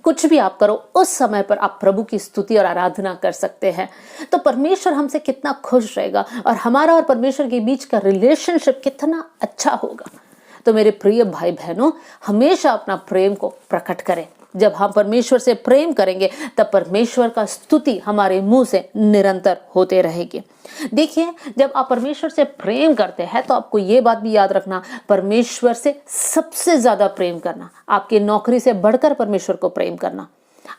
कुछ भी आप करो, उस समय पर आप प्रभु की स्तुति और आराधना कर सकते हैं। तो परमेश्वर हमसे कितना खुश रहेगा और हमारा और परमेश्वर के बीच का रिलेशनशिप कितना अच्छा होगा। तो मेरे प्रिय भाई बहनों, हमेशा अपना प्रेम को प्रकट करें। जब हम परमेश्वर से प्रेम करेंगे तब परमेश्वर का स्तुति हमारे मुंह से निरंतर होते रहेगी। देखिए, जब आप परमेश्वर से प्रेम करते हैं तो आपको ये बात भी याद रखना, परमेश्वर से सबसे ज्यादा प्रेम करना, आपकी नौकरी से बढ़कर परमेश्वर को प्रेम करना,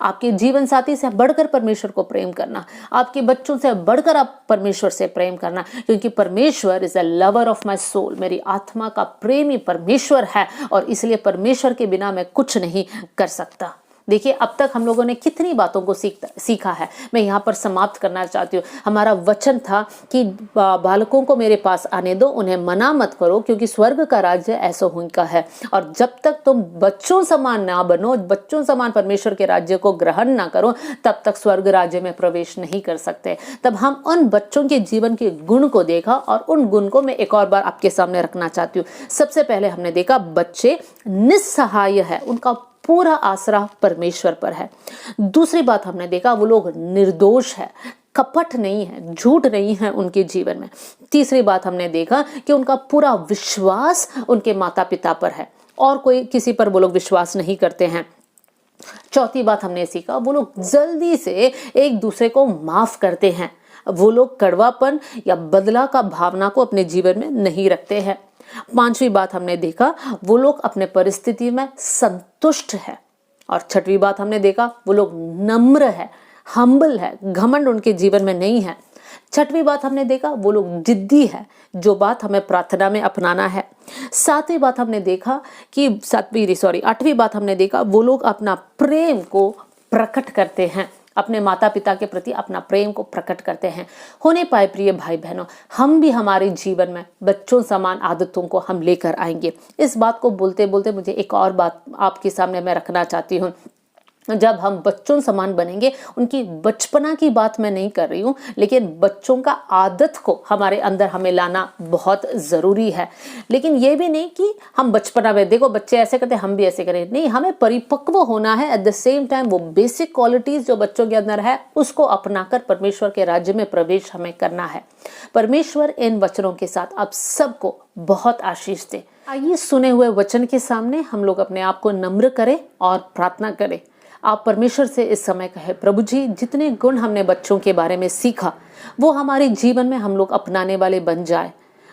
आपके जीवन साथी से बढ़कर परमेश्वर को प्रेम करना, आपके बच्चों से बढ़कर आप परमेश्वर से प्रेम करना, क्योंकि परमेश्वर is the lover of my soul, मेरी आत्मा का प्रेमी परमेश्वर है और इसलिए परमेश्वर के बिना मैं कुछ नहीं कर सकता। देखिए, अब तक हम लोगों ने कितनी बातों को सीखा है। मैं यहाँ पर समाप्त करना चाहती हूँ। हमारा वचन था कि बालकों को मेरे पास आने दो, उन्हें मना मत करो, क्योंकि स्वर्ग का राज्य ऐसा उनका है। और जब तक तुम बच्चों समान ना बनो, बच्चों समान परमेश्वर के राज्य को ग्रहण ना करो, तब तक स्वर्ग राज्य में प्रवेश नहीं कर सकते। तब हम उन बच्चों के जीवन के गुण को देखा और उन गुण को मैं एक और बार आपके सामने रखना चाहती हूँ। सबसे पहले हमने देखा बच्चे निस्सहाय है, उनका पूरा आसरा परमेश्वर पर है। दूसरी बात हमने देखा वो लोग निर्दोष है, कपट नहीं है, झूठ नहीं है उनके जीवन में। तीसरी बात हमने देखा कि उनका पूरा विश्वास उनके माता पिता पर है और कोई किसी पर वो लोग विश्वास नहीं करते हैं। चौथी बात हमने सीखा, वो लोग जल्दी से एक दूसरे को माफ करते हैं। वो लोग कड़वापन या बदला का भावना को अपने जीवन में नहीं रखते हैं। पांचवी बात हमने देखा, वो लोग अपने परिस्थिति में संतुष्ट है। और छठवीं बात हमने देखा, वो लोग नम्र है, हम्बल है, घमंड उनके जीवन में नहीं है। छठवीं बात हमने देखा, वो लोग जिद्दी है, जो बात हमें प्रार्थना में अपनाना है। आठवीं बात हमने देखा, वो लोग अपना प्रेम को प्रकट करते हैं, अपने माता पिता के प्रति अपना प्रेम को प्रकट करते हैं। होने पाए प्रिय भाई बहनों, हम भी हमारे जीवन में बच्चों समान आदतों को हम लेकर आएंगे। इस बात को बोलते बोलते मुझे एक और बात आपके सामने मैं रखना चाहती हूँ। जब हम बच्चों समान बनेंगे, उनकी बचपना की बात मैं नहीं कर रही हूँ, लेकिन बच्चों का आदत को हमारे अंदर हमें लाना बहुत ज़रूरी है। लेकिन ये भी नहीं कि हम बचपना में देखो बच्चे ऐसे करते हम भी ऐसे करें, नहीं, हमें परिपक्व होना है। एट द सेम टाइम वो बेसिक क्वालिटीज़ जो बच्चों के अंदर है उसको अपनाकर परमेश्वर के राज्य में प्रवेश हमें करना है। परमेश्वर इन वचनों के साथ आप सबको बहुत आशीष दे। आइए सुने हुए वचन के सामने हम लोग अपने आप को नम्र करें और प्रार्थना करें। आप परमेश्वर से इस समय कहे, प्रभु जी, जितने गुण हमने बच्चों के बारे में सीखा वो हमारे जीवन में हम लोग अपनाने वाले बन जाए।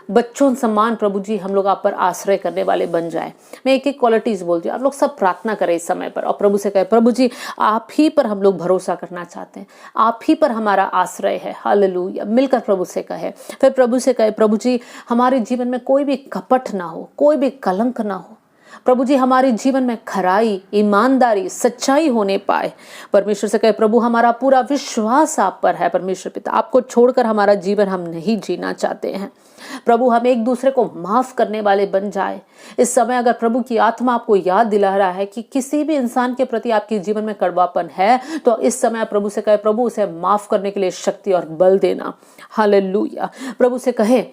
बच्चों समान प्रभु जी हम लोग आप पर आश्रय करने वाले बन जाए। मैं एक एक क्वालिटीज बोलती हूँ, आप लोग सब प्रार्थना करें इस समय पर और प्रभु से कहे, प्रभु जी आप ही पर हम लोग भरोसा करना चाहते हैं, आप ही पर हमारा आश्रय है। हालेलुया। मिलकर प्रभु से कहे, फिर प्रभु से कहे, प्रभु जी हमारे जीवन में कोई भी कपट ना हो, कोई भी कलंक ना हो। प्रभु जी हमारे जीवन में खराई, ईमानदारी, सच्चाई होने पाए। परमेश्वर से कहे, प्रभु हमारा पूरा विश्वास आप पर है। परमेश्वर पिता, आपको छोड़कर हमारा जीवन हम नहीं जीना चाहते हैं। प्रभु हम एक दूसरे को माफ करने वाले बन जाए। इस समय अगर प्रभु की आत्मा आपको याद दिला रहा है कि किसी भी इंसान के प्रति आपके जीवन में कड़वापन है, तो इस समय प्रभु से कहे, प्रभु उसे माफ करने के लिए शक्ति और बल देना। हालेलुया। प्रभु से कहे,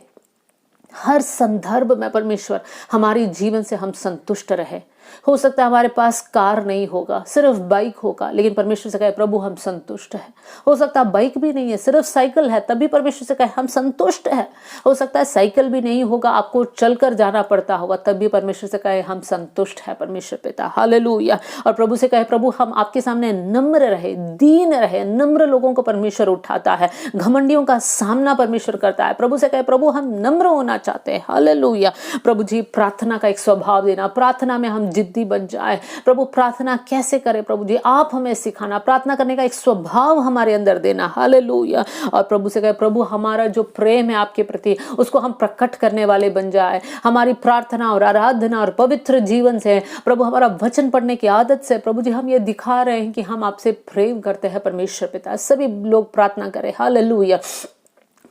हर संदर्भ में परमेश्वर हमारे जीवन से हम संतुष्ट रहे। हो सकता है हमारे पास कार नहीं होगा, सिर्फ बाइक होगा, लेकिन परमेश्वर से कहे, प्रभु हम संतुष्ट हैं। हो सकता है बाइक भी नहीं है, सिर्फ साइकिल है, तभी परमेश्वर से कहे हम संतुष्ट हैं। हो सकता है साइकिल भी नहीं होगा, आपको चलकर जाना पड़ता होगा, तब भी परमेश्वर से कहे हम संतुष्ट है। परमेश्वर पिता, हालेलुया। और प्रभु से कहे, प्रभु हम आपके सामने नम्र रहे, दीन रहे। नम्र लोगों को परमेश्वर उठाता है, घमंडियों का सामना परमेश्वर करता है। प्रभु से कहे, प्रभु हम नम्र होना चाहते हैं। हालेलुया। प्रभु जी प्रार्थना का एक स्वभाव देना, प्रार्थना में हम जिद्दी बन जाए। प्रभु प्रार्थना कैसे करें, प्रभु जी आप हमें सिखाना, प्रार्थना करने का एक स्वभाव हमारे अंदर देना। हालेलुया। और प्रभु से कहे, प्रभु हमारा जो प्रेम है आपके प्रति उसको हम प्रकट करने वाले बन जाए। हमारी प्रार्थना और आराधना और पवित्र जीवन से, प्रभु हमारा वचन पढ़ने की आदत से, प्रभु जी हम ये दिखा रहे हैं कि हम आपसे प्रेम करते हैं। परमेश्वर पिता, सभी लोग प्रार्थना करें। हालेलुया।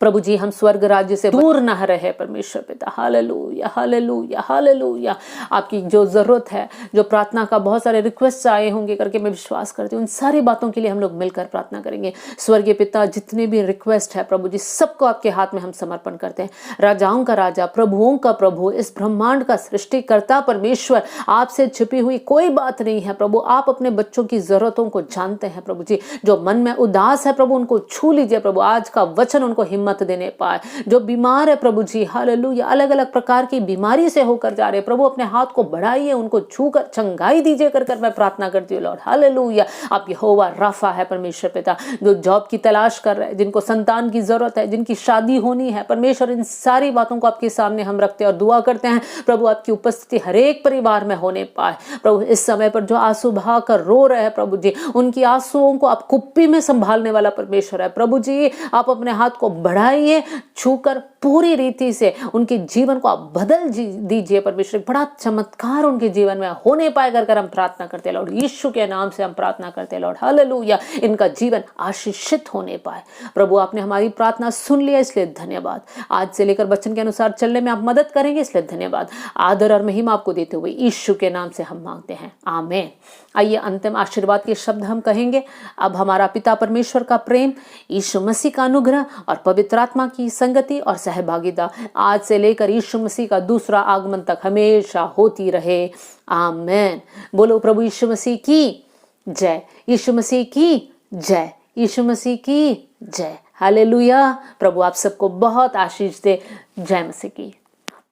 प्रभु जी हम स्वर्ग राज्य से दूर न रहे। परमेश्वर पिता, हालेलुया, हालेलुया, हालेलुया। आपकी जो जरूरत है, जो प्रार्थना का बहुत सारे रिक्वेस्ट आए होंगे करके मैं विश्वास करती हूँ, उन सारी बातों के लिए हम लोग मिलकर प्रार्थना करेंगे। स्वर्गीय पिता, जितने भी रिक्वेस्ट है प्रभु जी सबको आपके हाथ में हम समर्पण करते हैं। राजाओं का राजा, प्रभुओं का प्रभु, इस ब्रह्मांड का सृष्टिकर्ता परमेश्वर, आपसे छिपी हुई कोई बात नहीं है। प्रभु आप अपने बच्चों की जरूरतों को जानते हैं। प्रभु जी जो मन में उदास है प्रभु उनको छू लीजिए। प्रभु आज का वचन उनको मत देने पाए। जो बीमार है प्रभु जी, हालेलुया, अलग अलग प्रकार की बीमारी से होकर जा रहे, प्रभु अपने हाथ को बढ़ाइए, उनको छूकर चंगाई दीजिए कर मैं प्रार्थना करती हूँ लॉर्ड। हालेलुया। आप यहोवा राफा है परमेश्वर पिता। जो जॉब की तलाश कर रहे हैं, जिनको संतान की जरूरत है, जिनकी शादी होनी है, परमेश्वर इन सारी बातों को आपके सामने हम रखते हैं और दुआ करते हैं प्रभु आपकी उपस्थिति हर एक परिवार में होने पाए। प्रभु इस समय पर जो आंसू बहा कर रो रहे हैं प्रभु जी, उनकी आंसुओं को आप कुप्पी में संभालने वाला परमेश्वर है। प्रभु जी आप अपने हाथ को बढ़ाइए, छूकर पूरी रीति से उनके जीवन को आप बदल दीजिए। परमेश्वर बड़ा चमत्कार उनके जीवन में होने पाए कर हम प्रार्थना करते हैं लॉर्ड। यीशु के नाम से हम प्रार्थना करते हैं लॉर्ड। हालेलुया। इनका जीवन आशीषित होने पाए। प्रभु आपने हमारी प्रार्थना सुन लिया, इसलिए धन्यवाद। आज से लेकर वचन के अनुसार चलने में आप मदद करेंगे, इसलिए धन्यवाद। आदर और महिमा आपको देते हुए यीशु के नाम से हम मांगते हैं, आमीन। आइए अंतिम आशीर्वाद के शब्द हम कहेंगे। अब हमारा पिता परमेश्वर का प्रेम, यीशु मसीह का अनुग्रह और पवित्र आत्मा की संगति और सहभागिता आज से लेकर यीशु मसीह का दूसरा आगमन तक हमेशा होती रहे, आमीन। बोलो प्रभु यीशु मसीह की जय, यीशु मसीह की जय, यीशु मसीह की जय। हालेलुया। प्रभु आप सबको बहुत आशीष दे। जय मसीह की।